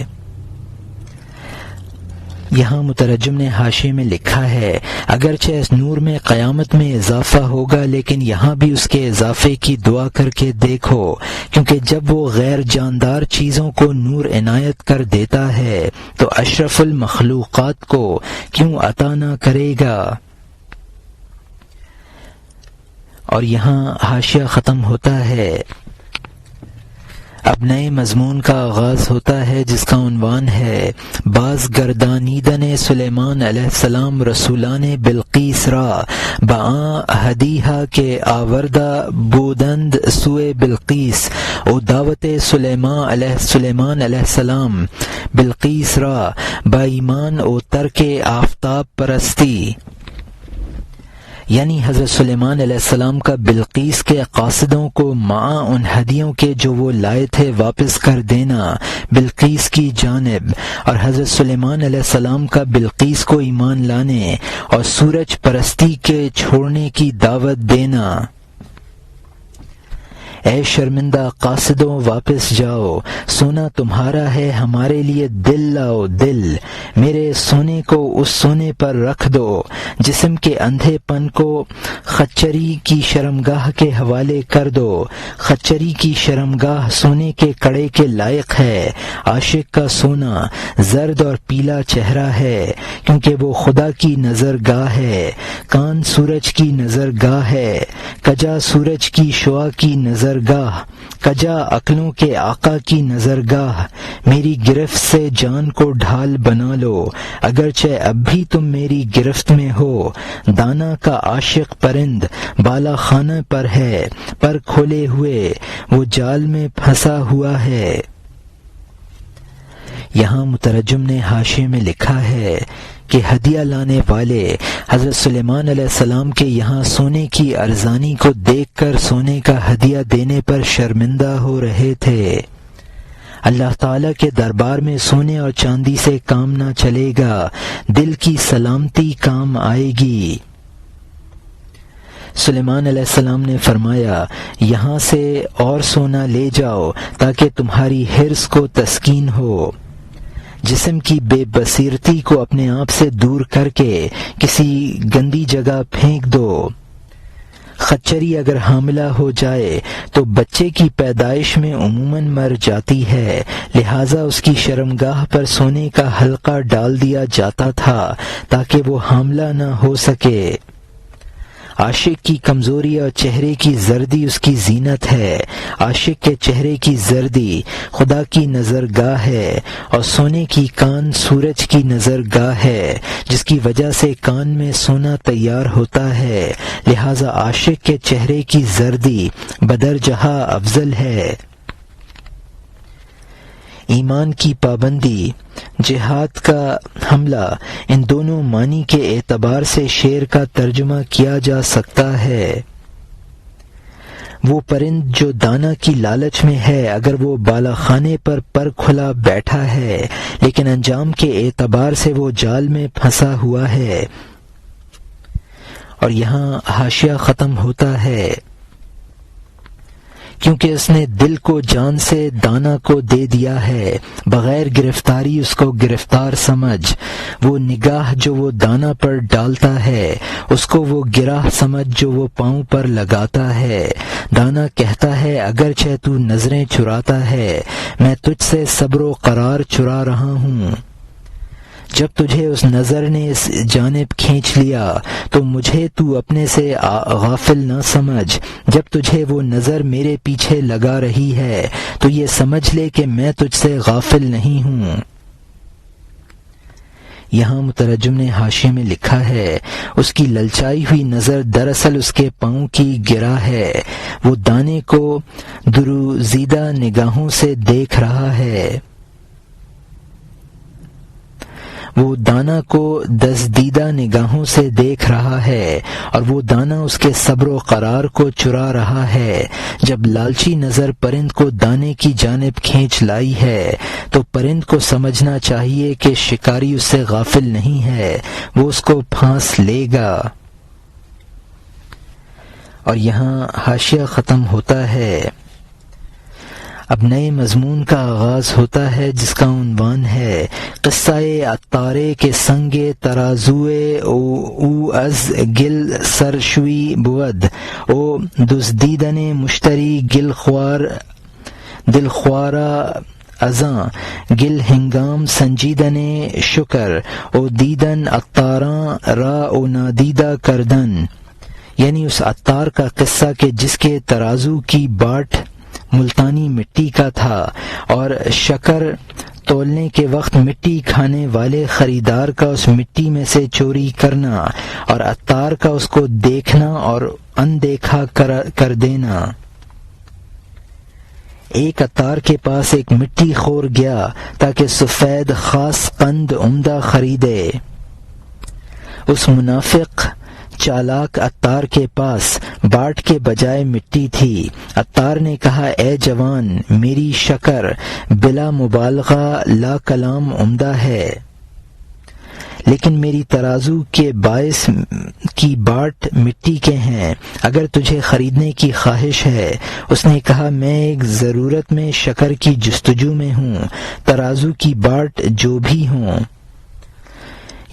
یہاں مترجم نے حاشیے میں لکھا ہے، اگرچہ اس نور میں قیامت میں اضافہ ہوگا، لیکن یہاں بھی اس کے اضافے کی دعا کر کے دیکھو، کیونکہ جب وہ غیر جاندار چیزوں کو نور عنایت کر دیتا ہے تو اشرف المخلوقات کو کیوں عطا نہ کرے گا۔ اور یہاں حاشیہ ختم ہوتا ہے۔ اب نئے مضمون کا آغاز ہوتا ہے جس کا عنوان ہے باز گردانیدن سلیمان علیہ السلام رسولان بلقیس را بآں ہدیہ کے آوردہ بودند سوئے بلقیس او دعوت سلیمان علیہ السلام بلقیس را با ایمان او ترک آفتاب پرستی، یعنی حضرت سلیمان علیہ السلام کا بلقیس کے قاصدوں کو مع ان ہدیوں کے جو وہ لائے تھے واپس کر دینا بلقیس کی جانب، اور حضرت سلیمان علیہ السلام کا بلقیس کو ایمان لانے اور سورج پرستی کے چھوڑنے کی دعوت دینا۔ اے شرمندہ قاصدوں واپس جاؤ، سونا تمہارا ہے ہمارے لیے دل لاؤ دل، میرے سونے کو اس سونے پر رکھ دو، جسم کے اندھے پن کو خچری کی شرمگاہ کے حوالے کر دو، خچری کی شرمگاہ سونے کے کڑے کے لائق ہے، عاشق کا سونا زرد اور پیلا چہرہ ہے کیونکہ وہ خدا کی نظر گاہ ہے، کان سورج کی نظر گاہ ہے، کجا سورج کی شعاع کی نظر گاہ، کجا عقلوں کے آقا کی نظر گاہ، میری گرفت سے جان کو ڈھال بنا لو، اگرچہ اب بھی تم میری گرفت میں ہو، دانا کا عاشق پرند بالا خانہ پر ہے، پر کھولے ہوئے وہ جال میں پھنسا ہوا ہے۔ یہاں مترجم نے حاشیے میں لکھا ہے کہ ہدیہ لانے والے حضرت سلیمان علیہ السلام کے یہاں سونے کی ارزانی کو دیکھ کر سونے کا ہدیہ دینے پر شرمندہ ہو رہے تھے۔ اللہ تعالیٰ کے دربار میں سونے اور چاندی سے کام نہ چلے گا، دل کی سلامتی کام آئے گی۔ سلیمان علیہ السلام نے فرمایا یہاں سے اور سونا لے جاؤ تاکہ تمہاری حرص کو تسکین ہو، جسم کی بے بصیرتی کو اپنے آپ سے دور کر کے کسی گندی جگہ پھینک دو۔ خچری اگر حاملہ ہو جائے تو بچے کی پیدائش میں عموماً مر جاتی ہے، لہٰذا اس کی شرمگاہ پر سونے کا حلقہ ڈال دیا جاتا تھا تاکہ وہ حاملہ نہ ہو سکے۔ عاشق کی کمزوری اور چہرے کی زردی اس کی زینت ہے، عاشق کے چہرے کی زردی خدا کی نظر گاہ ہے، اور سونے کی کان سورج کی نظر گاہ ہے جس کی وجہ سے کان میں سونا تیار ہوتا ہے، لہذا عاشق کے چہرے کی زردی بدرجہ افضل ہے۔ ایمان کی پابندی، جہاد کا حملہ، ان دونوں معنی کے اعتبار سے شعر کا ترجمہ کیا جا سکتا ہے۔ وہ پرند جو دانا کی لالچ میں ہے اگر وہ بالا خانے پر کھلا بیٹھا ہے لیکن انجام کے اعتبار سے وہ جال میں پھنسا ہوا ہے۔ اور یہاں حاشیہ ختم ہوتا ہے کیونکہ اس نے دل کو جان سے دانا کو دے دیا ہے، بغیر گرفتاری اس کو گرفتار سمجھ، وہ نگاہ جو وہ دانا پر ڈالتا ہے اس کو وہ گراہ سمجھ جو وہ پاؤں پر لگاتا ہے۔ دانا کہتا ہے اگرچہ تو نظریں چراتا ہے میں تجھ سے صبر و قرار چرا رہا ہوں، جب تجھے اس نظر نے اس جانب کھینچ لیا تو مجھے تو اپنے سے غافل نہ سمجھ، جب تجھے وہ نظر میرے پیچھے لگا رہی ہے تو یہ سمجھ لے کہ میں تجھ سے غافل نہیں ہوں۔ یہاں مترجم نے حاشیے میں لکھا ہے اس کی للچائی ہوئی نظر دراصل اس کے پاؤں کی گرا ہے، وہ دانے کو دروزیدہ نگاہوں سے دیکھ رہا ہے، وہ دانا کو دزدیدہ نگاہوں سے دیکھ رہا ہے اور وہ دانا اس کے صبر و قرار کو چرا رہا ہے۔ جب لالچی نظر پرند کو دانے کی جانب کھینچ لائی ہے تو پرند کو سمجھنا چاہیے کہ شکاری اس سے غافل نہیں ہے، وہ اس کو پھانس لے گا۔ اور یہاں حاشیہ ختم ہوتا ہے۔ اب نئے مضمون کا آغاز ہوتا ہے جس کا عنوان ہے قصہ عطارے کے سنگ ترازوئے او از گل سرشوی بود او دزدیدن مشتری دل خوارا ازاں گل ہنگام سنجیدن شکر او دیدن عطاراں را او نادیدہ کردن، یعنی اس عطار کا قصہ کہ جس کے ترازو کی باٹ ملتانی مٹی کا تھا، اور شکر تولنے کے وقت مٹی کھانے والے خریدار کا اس مٹی میں سے چوری کرنا اور عطار کا اس کو دیکھنا اور اندیکھا کر دینا۔ ایک عطار کے پاس ایک مٹی خور گیا تاکہ سفید خاص قند عمدہ خریدے۔ اس منافق چالاک عطار کے پاس باٹ کے بجائے مٹی تھی۔ عطار نے کہا، اے جوان، میری شکر بلا مبالغہ لا کلام عمدہ ہے، لیکن میری ترازو کے باعث کی باٹ مٹی کے ہیں، اگر تجھے خریدنے کی خواہش ہے۔ اس نے کہا، میں ایک ضرورت میں شکر کی جستجو میں ہوں، ترازو کی باٹ جو بھی ہوں۔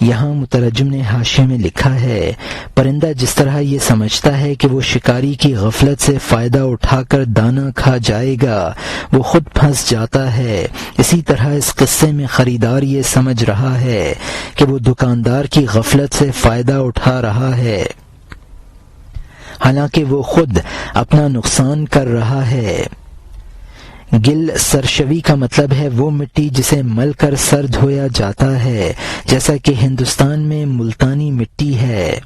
یہاں مترجم نے حاشیے میں لکھا ہے، پرندہ جس طرح یہ سمجھتا ہے کہ وہ شکاری کی غفلت سے فائدہ اٹھا کر دانہ کھا جائے گا، وہ خود پھنس جاتا ہے، اسی طرح اس قصے میں خریدار یہ سمجھ رہا ہے کہ وہ دکاندار کی غفلت سے فائدہ اٹھا رہا ہے، حالانکہ وہ خود اپنا نقصان کر رہا ہے۔ گل سرشوی کا مطلب ہے وہ مٹی جسے مل کر سر دھویا جاتا ہے، جیسا کہ ہندوستان میں ملتانی مٹی ہے۔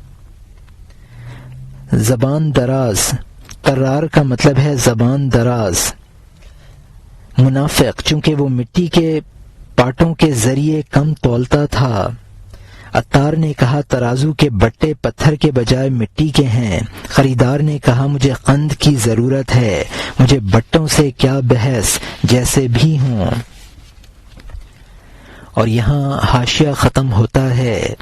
زبان دراز، طرار کا مطلب ہے زبان دراز۔ منافق، چونکہ وہ مٹی کے پاٹوں کے ذریعے کم تولتا تھا۔ عطار نے کہا، ترازو کے بٹے پتھر کے بجائے مٹی کے ہیں۔ خریدار نے کہا، مجھے قند کی ضرورت ہے، مجھے بٹوں سے کیا بحث، جیسے بھی ہوں۔ اور یہاں حاشیہ ختم ہوتا ہے۔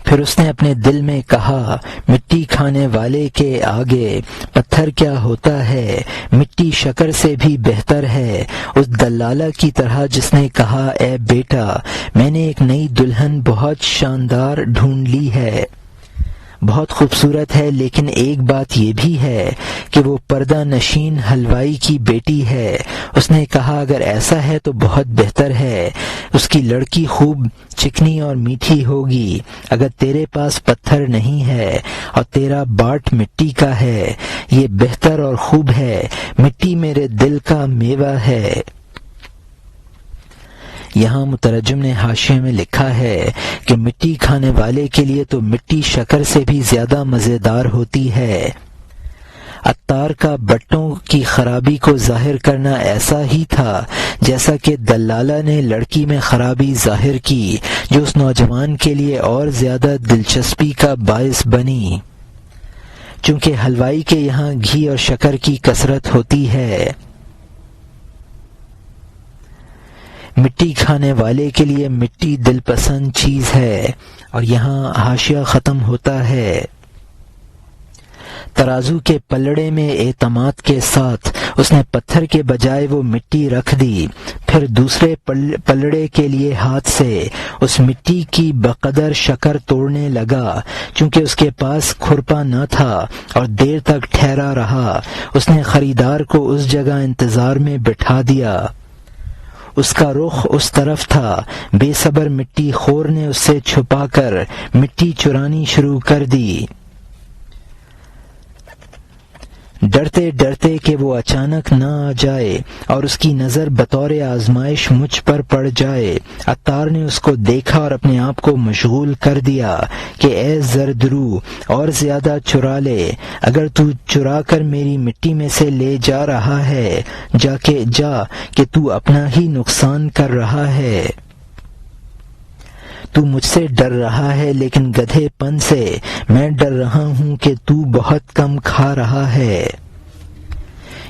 پھر اس نے اپنے دل میں کہا، مٹی کھانے والے کے آگے پتھر کیا ہوتا ہے، مٹی شکر سے بھی بہتر ہے۔ اس دلالہ کی طرح جس نے کہا، اے بیٹا، میں نے ایک نئی دلہن بہت شاندار ڈھونڈ لی ہے، بہت خوبصورت ہے، لیکن ایک بات یہ بھی ہے کہ وہ پردہ نشین حلوائی کی بیٹی ہے۔ اس نے کہا، اگر ایسا ہے تو بہت بہتر ہے، اس کی لڑکی خوب چکنی اور میٹھی ہوگی۔ اگر تیرے پاس پتھر نہیں ہے اور تیرا باٹ مٹی کا ہے، یہ بہتر اور خوب ہے، مٹی میرے دل کا میوہ ہے۔ یہاں مترجم نے حاشیے میں لکھا ہے کہ مٹی کھانے والے کے لیے تو مٹی شکر سے بھی زیادہ مزیدار ہوتی ہے۔ عطار کا بٹوں کی خرابی کو ظاہر کرنا ایسا ہی تھا جیسا کہ دلالہ نے لڑکی میں خرابی ظاہر کی، جو اس نوجوان کے لیے اور زیادہ دلچسپی کا باعث بنی۔ چونکہ حلوائی کے یہاں گھی اور شکر کی کثرت ہوتی ہے، مٹی کھانے والے کے لیے مٹی دل پسند چیز ہے۔ اور یہاں حاشیہ ختم ہوتا ہے۔ ترازو کے پلڑے میں اعتماد کے ساتھ اس نے پتھر کے بجائے وہ مٹی رکھ دی، پھر دوسرے پلڑے کے لیے ہاتھ سے اس مٹی کی بقدر شکر توڑنے لگا۔ چونکہ اس کے پاس کھرپا نہ تھا اور دیر تک ٹھہرا رہا، اس نے خریدار کو اس جگہ انتظار میں بٹھا دیا۔ اس کا رخ اس طرف تھا، بے صبر مٹی خور نے اس سے چھپا کر مٹی چرانی شروع کر دی، ڈرتے ڈرتے کہ وہ اچانک نہ آ جائے اور اس کی نظر بطور آزمائش مجھ پر پڑ جائے۔ عطار نے اس کو دیکھا اور اپنے آپ کو مشغول کر دیا کہ اے زردرو، اور زیادہ چرا لے، اگر تو چرا کر میری مٹی میں سے لے جا رہا ہے، جا کہ تو اپنا ہی نقصان کر رہا ہے۔ تو مجھ سے ڈر رہا ہے، لیکن گدھے پن سے میں ڈر رہا ہوں کہ تو بہت کم کھا رہا ہے۔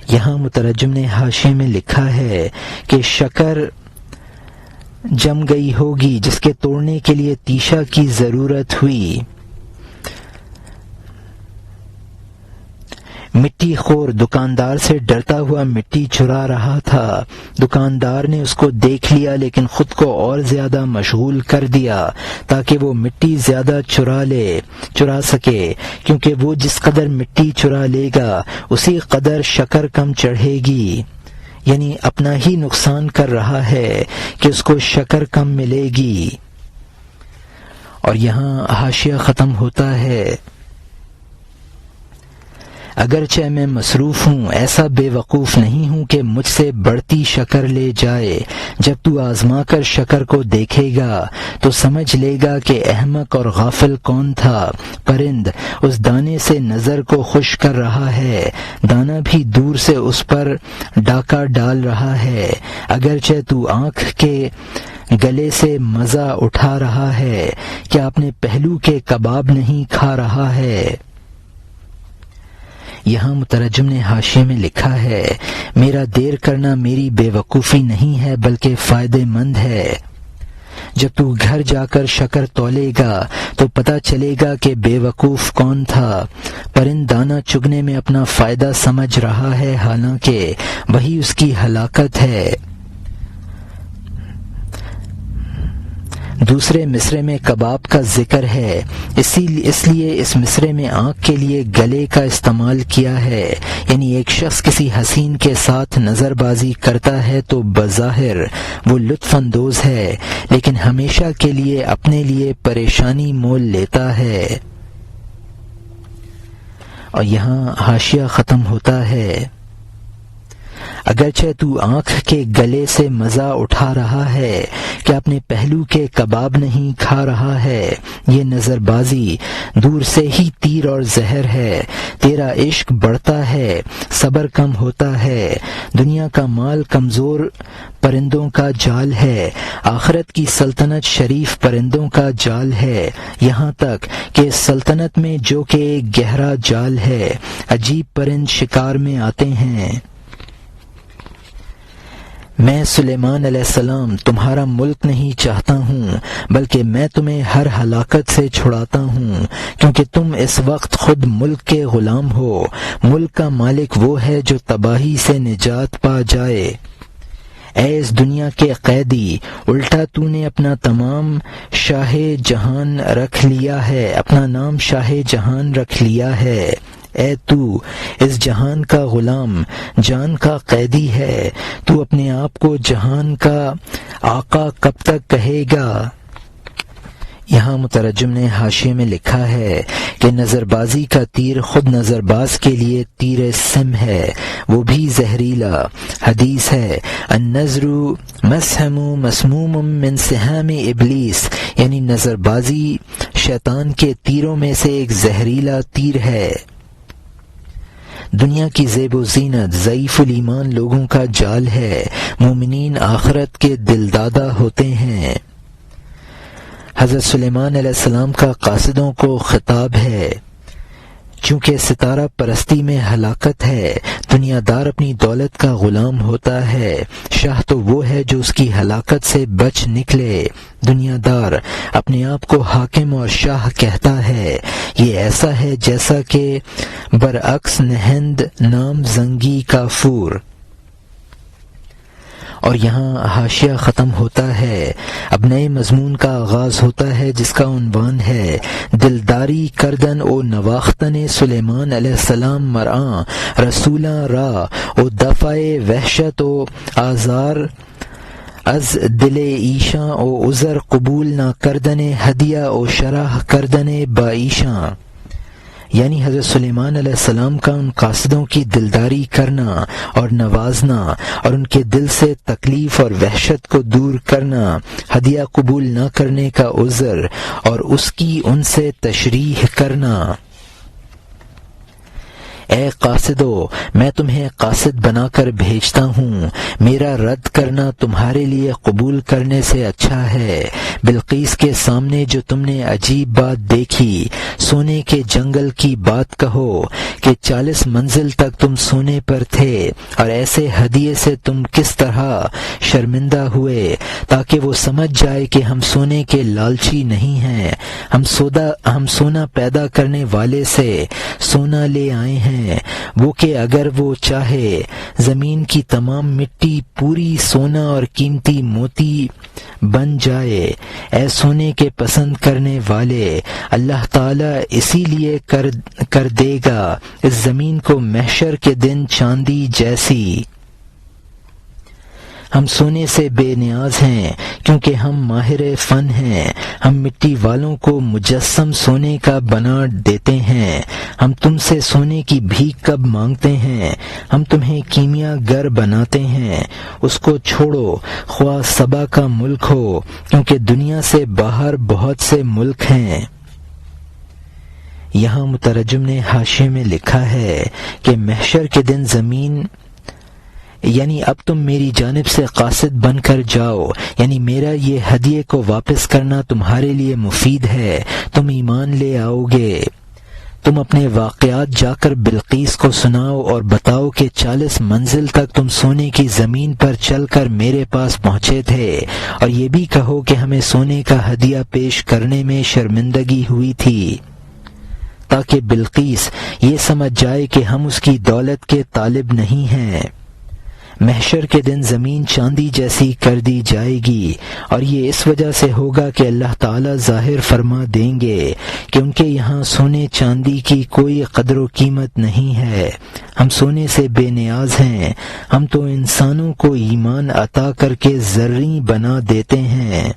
یہاں مترجم نے حاشیے میں لکھا ہے کہ شکر جم گئی ہوگی جس کے توڑنے کے لیے تیشا کی ضرورت ہوئی۔ مٹی خور دکاندار سے ڈرتا ہوا مٹی چرا رہا تھا۔ دکاندار نے اس کو دیکھ لیا، لیکن خود کو اور زیادہ مشغول کر دیا تاکہ وہ مٹی زیادہ چرا سکے، کیونکہ وہ جس قدر مٹی چرا لے گا اسی قدر شکر کم چڑھے گی، یعنی اپنا ہی نقصان کر رہا ہے کہ اس کو شکر کم ملے گی۔ اور یہاں حاشیہ ختم ہوتا ہے۔ اگرچہ میں مصروف ہوں، ایسا بے وقوف نہیں ہوں کہ مجھ سے بڑھتی شکر لے جائے۔ جب تو آزما کر شکر کو دیکھے گا تو سمجھ لے گا کہ احمق اور غافل کون تھا۔ پرند اس دانے سے نظر کو خوش کر رہا ہے، دانہ بھی دور سے اس پر ڈاکہ ڈال رہا ہے۔ اگرچہ تو آنکھ کے گلے سے مزہ اٹھا رہا ہے، کیا اپنے پہلو کے کباب نہیں کھا رہا ہے؟ یہاں مترجم نے حاشیے میں لکھا ہے، میرا دیر کرنا میری بے وقوفی نہیں ہے بلکہ فائدہ مند ہے۔ جب تو گھر جا کر شکر تولے گا تو پتہ چلے گا کہ بے وقوف کون تھا۔ پرند دانہ چگنے میں اپنا فائدہ سمجھ رہا ہے، حالانکہ وہی اس کی ہلاکت ہے۔ دوسرے مصرے میں کباب کا ذکر ہے، اس لیے اس مصرے میں آنکھ کے لیے گلے کا استعمال کیا ہے، یعنی ایک شخص کسی حسین کے ساتھ نظر بازی کرتا ہے تو بظاہر وہ لطف اندوز ہے، لیکن ہمیشہ کے لیے اپنے لیے پریشانی مول لیتا ہے۔ اور یہاں حاشیہ ختم ہوتا ہے، اگرچہ تو آنکھ کے گلے سے مزہ اٹھا رہا ہے، کیا اپنے پہلو کے کباب نہیں کھا رہا ہے؟ یہ نظر بازی دور سے ہی تیر اور زہر ہے۔ تیرا عشق بڑھتا ہے، صبر کم ہوتا ہے۔ دنیا کا مال کمزور پرندوں کا جال ہے، آخرت کی سلطنت شریف پرندوں کا جال ہے، یہاں تک کہ سلطنت میں جو کہ ایک گہرا جال ہے، عجیب پرند شکار میں آتے ہیں۔ میں سلیمان علیہ السلام تمہارا ملک نہیں چاہتا ہوں، بلکہ میں تمہیں ہر ہلاکت سے چھڑاتا ہوں، کیونکہ تم اس وقت خود ملک کے غلام ہو۔ ملک کا مالک وہ ہے جو تباہی سے نجات پا جائے۔ اے اس دنیا کے قیدی، الٹا تو نے اپنا تمام شاہ جہان رکھ لیا ہے، اپنا نام شاہ جہان رکھ لیا ہے۔ اے تو اس جہان کا غلام، جان کا قیدی ہے، تو اپنے آپ کو جہان کا آقا کب تک کہے گا؟ یہاں مترجم نے حاشیے میں لکھا ہے کہ نظر بازی کا تیر خود نظر باز کے لیے تیر سم ہے، وہ بھی زہریلا۔ حدیث ہے، النظر مسحم مسموم من سہام ابلیس، یعنی نظر بازی شیطان کے تیروں میں سے ایک زہریلا تیر ہے۔ دنیا کی زیب و زینت ضعیف الایمان لوگوں کا جال ہے، مومنین آخرت کے دلدادہ ہوتے ہیں۔ حضرت سلیمان علیہ السلام کا قاصدوں کو خطاب ہے، چونکہ ستارہ پرستی میں ہلاکت ہے، دنیا دار اپنی دولت کا غلام ہوتا ہے، شاہ تو وہ ہے جو اس کی ہلاکت سے بچ نکلے۔ دنیا دار اپنے آپ کو حاکم اور شاہ کہتا ہے، یہ ایسا ہے جیسا کہ برعکس نہند نام زنگی کافور۔ اور یہاں حاشیہ ختم ہوتا ہے، اب نئے مضمون کا آغاز ہوتا ہے جس کا عنوان ہے دلداری کردن او نواختن سلیمان علیہ السلام مرآں رسولاں را او دفع وحشت و آزار از دل ایشاں او عذر قبول نہ کردن ہدیہ او شرح کردن با ایشاں، یعنی حضرت سلیمان علیہ السلام کا ان قاصدوں کی دلداری کرنا اور نوازنا اور ان کے دل سے تکلیف اور وحشت کو دور کرنا، ہدیہ قبول نہ کرنے کا عذر اور اس کی ان سے تشریح کرنا۔ اے قاصدو، میں تمہیں قاصد بنا کر بھیجتا ہوں، میرا رد کرنا تمہارے لیے قبول کرنے سے اچھا ہے۔ بلقیس کے سامنے جو تم نے عجیب بات دیکھی، سونے کے جنگل کی بات کہو کہ 40 منزل تک تم سونے پر تھے، اور ایسے ہدیے سے تم کس طرح شرمندہ ہوئے، تاکہ وہ سمجھ جائے کہ ہم سونے کے لالچی نہیں ہیں، ہم سونا پیدا کرنے والے سے سونا لے آئے ہیں، وہ کہ اگر وہ چاہے زمین کی تمام مٹی پوری سونا اور قیمتی موتی بن جائے۔ اے سونے کے پسند کرنے والے، اللہ تعالیٰ اسی لیے کر دے گا اس زمین کو محشر کے دن چاندی جیسی۔ ہم سونے سے بے نیاز ہیں کیونکہ ہم ماہر فن ہیں، ہم مٹی والوں کو مجسم سونے کا بنا دیتے ہیں، ہم تم سے سونے کی بھیک کب مانگتے ہیں، ہم تمہیں کیمیا گر بناتے ہیں، اس کو چھوڑو خواہ سبا کا ملک ہو، کیونکہ دنیا سے باہر بہت سے ملک ہیں۔ یہاں مترجم نے حاشیے میں لکھا ہے کہ محشر کے دن زمین یعنی اب تم میری جانب سے قاصد بن کر جاؤ، یعنی میرا یہ ہدیے کو واپس کرنا تمہارے لیے مفید ہے، تم ایمان لے آؤ گے۔ تم اپنے واقعات جا کر بلقیس کو سناؤ اور بتاؤ کہ 40 منزل تک تم سونے کی زمین پر چل کر میرے پاس پہنچے تھے، اور یہ بھی کہو کہ ہمیں سونے کا ہدیہ پیش کرنے میں شرمندگی ہوئی تھی، تاکہ بلقیس یہ سمجھ جائے کہ ہم اس کی دولت کے طالب نہیں ہیں۔ محشر کے دن زمین چاندی جیسی کر دی جائے گی، اور یہ اس وجہ سے ہوگا کہ اللہ تعالی ظاہر فرما دیں گے کہ ان کے یہاں سونے چاندی کی کوئی قدر و قیمت نہیں ہے، ہم سونے سے بے نیاز ہیں، ہم تو انسانوں کو ایمان عطا کر کے زرعی بنا دیتے ہیں۔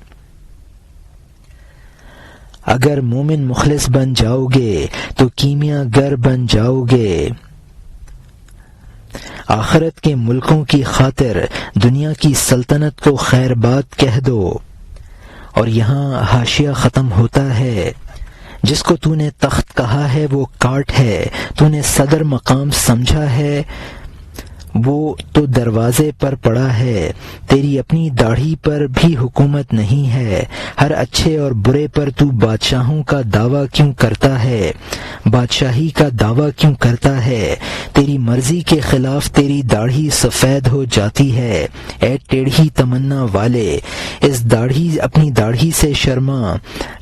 اگر مومن مخلص بن جاؤ گے تو کیمیا گر بن جاؤ گے۔ آخرت کے ملکوں کی خاطر دنیا کی سلطنت کو خیر بات کہہ دو۔ اور یہاں حاشیہ ختم ہوتا ہے، جس کو تو نے تخت کہا ہے وہ کاٹ ہے، تو نے صدر مقام سمجھا ہے وہ تو دروازے پر پڑا ہے، تیری اپنی داڑھی پر بھی حکومت نہیں ہے، ہر اچھے اور برے پر تو بادشاہوں کا دعویٰ کیوں کرتا ہے، بادشاہی کا دعویٰ کیوں کرتا ہے، تیری مرضی کے خلاف تیری داڑھی سفید ہو جاتی ہے، اے ٹیڑھی تمنا والے، اپنی داڑھی سے شرما،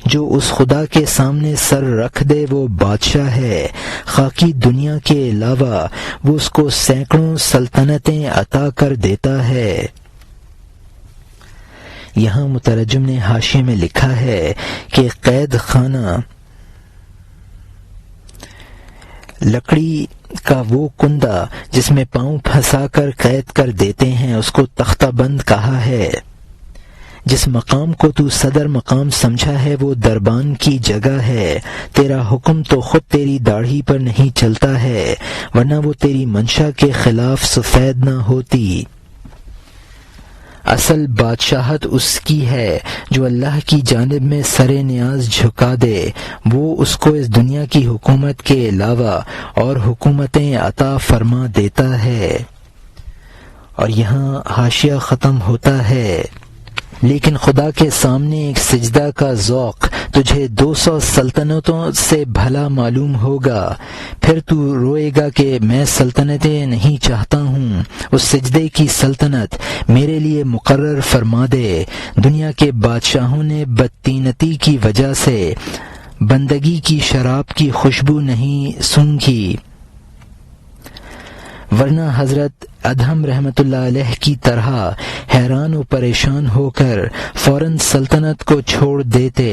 جو اس خدا کے سامنے سر رکھ دے وہ بادشاہ ہے، خاکی دنیا کے علاوہ وہ اس کو سینکڑوں سلطنتیں عطا کر دیتا ہے۔ یہاں مترجم نے حاشیے میں لکھا ہے کہ قید خانہ لکڑی کا وہ کندہ جس میں پاؤں پھنسا کر قید کر دیتے ہیں اس کو تختہ بند کہا ہے۔ جس مقام کو تو صدر مقام سمجھا ہے وہ دربان کی جگہ ہے، تیرا حکم تو خود تیری داڑھی پر نہیں چلتا ہے، ورنہ وہ تیری منشا کے خلاف سفید نہ ہوتی۔ اصل بادشاہت اس کی ہے جو اللہ کی جانب میں سر نیاز جھکا دے، وہ اس کو اس دنیا کی حکومت کے علاوہ اور حکومتیں عطا فرما دیتا ہے۔ اور یہاں حاشیہ ختم ہوتا ہے، لیکن خدا کے سامنے ایک سجدہ کا ذوق تجھے 200 سلطنتوں سے بھلا معلوم ہوگا، پھر تو روئے گا کہ میں سلطنتیں نہیں چاہتا ہوں، اس سجدے کی سلطنت میرے لیے مقرر فرما دے۔ دنیا کے بادشاہوں نے بدطینتی کی وجہ سے بندگی کی شراب کی خوشبو نہیں سونگھی، ورنہ حضرت ادہم رحمۃ اللہ علیہ کی طرح حیران و پریشان ہو کر فوراً سلطنت کو چھوڑ دیتے،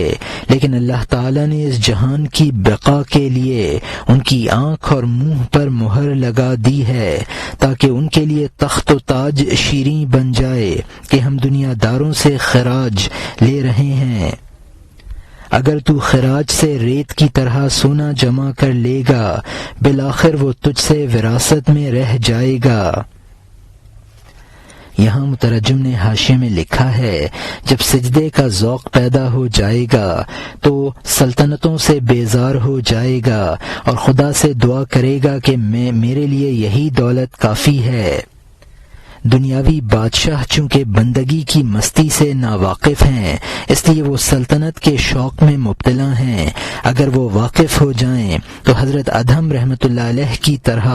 لیکن اللہ تعالیٰ نے اس جہان کی بقا کے لیے ان کی آنکھ اور منہ پر مہر لگا دی ہے تاکہ ان کے لیے تخت و تاج شیریں بن جائے کہ ہم دنیا داروں سے خراج لے رہے ہیں۔ اگر تو خراج سے ریت کی طرح سونا جمع کر لے گا بالآخر وہ تجھ سے وراثت میں رہ جائے گا۔ یہاں مترجم نے حاشیے میں لکھا ہے، جب سجدے کا ذوق پیدا ہو جائے گا تو سلطنتوں سے بیزار ہو جائے گا اور خدا سے دعا کرے گا کہ میرے لیے یہی دولت کافی ہے۔ دنیاوی بادشاہ چونکہ بندگی کی مستی سے ناواقف ہیں اس لیے وہ سلطنت کے شوق میں مبتلا ہیں، اگر وہ واقف ہو جائیں تو حضرت ادہم رحمۃ اللہ علیہ کی طرح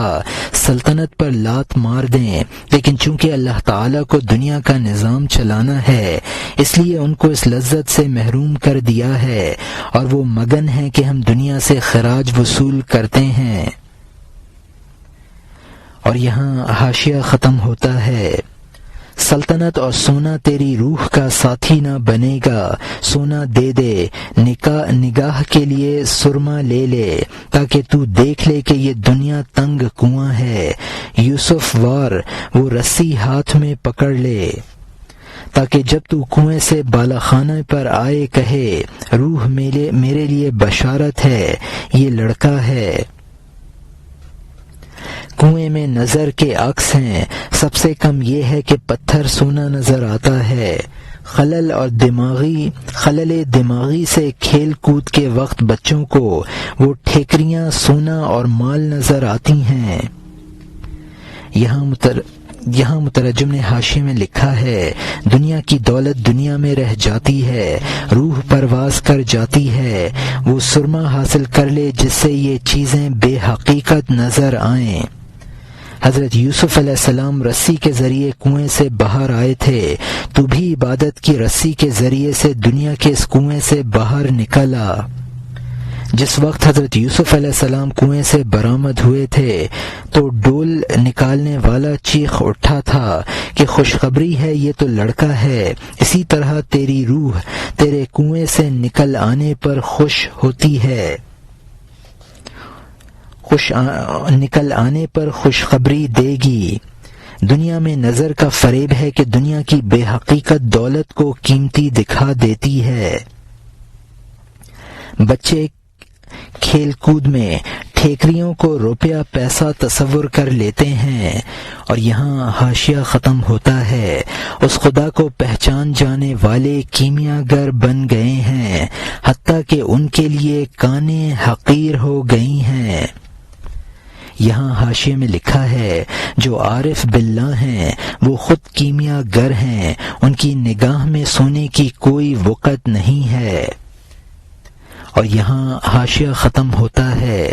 سلطنت پر لات مار دیں، لیکن چونکہ اللہ تعالیٰ کو دنیا کا نظام چلانا ہے اس لیے ان کو اس لذت سے محروم کر دیا ہے اور وہ مگن ہیں کہ ہم دنیا سے خراج وصول کرتے ہیں۔ اور یہاں حاشیہ ختم ہوتا ہے، سلطنت اور سونا تیری روح کا ساتھی نہ بنے گا، سونا دے دے، نگاہ کے لیے سرما لے لے تاکہ تو دیکھ لے کہ یہ دنیا تنگ کنواں ہے، یوسف وار وہ رسی ہاتھ میں پکڑ لے۔ تاکہ جب تو کنویں سے بالا خانہ پر آئے کہے روح میرے لیے بشارت ہے، یہ لڑکا ہے۔ کنویں میں نظر کے عکس ہیں، سب سے کم یہ ہے کہ پتھر سونا نظر آتا ہے۔ خلل دماغی سے کھیل کود کے وقت بچوں کو وہ ٹھیکریاں سونا اور مال نظر آتی ہیں۔ یہاں مترجم نے حاشیے میں لکھا ہے، دنیا کی دولت دنیا میں رہ جاتی ہے، روح پرواز کر جاتی ہے، وہ سرما حاصل کر لے جس سے یہ چیزیں بے حقیقت نظر آئیں۔ حضرت یوسف علیہ السلام رسی کے ذریعے کنویں سے باہر آئے تھے، تو بھی عبادت کی رسی کے ذریعے سے دنیا کے اس کنویں سے باہر نکلا۔ جس وقت حضرت یوسف علیہ السلام کنویں سے برآمد ہوئے تھے تو ڈول نکالنے والا چیخ اٹھا تھا کہ خوشخبری ہے، یہ تو لڑکا ہے۔ اسی طرح تیری روح تیرے کنویں سے نکل آنے پر خوش ہوتی ہے، نکل آنے پر خوشخبری دے گی۔ دنیا میں نظر کا فریب ہے کہ دنیا کی بے حقیقت دولت کو قیمتی دکھا دیتی ہے۔ بچے کھیل کود میں ٹھیکریوں کو روپیہ پیسہ تصور کر لیتے ہیں، اور یہاں حاشیہ ختم ہوتا ہے۔ اس خدا کو پہچان جانے والے کیمیا گر بن گئے ہیں، حتیٰ کہ ان کے لیے کانیں حقیر ہو گئی ہیں۔ یہاں حاشیے میں لکھا ہے، جو عارف باللہ ہیں وہ خود کیمیا گر ہیں، ان کی نگاہ میں سونے کی کوئی وقت نہیں ہے۔ اور یہاں حاشیہ ختم ہوتا ہے۔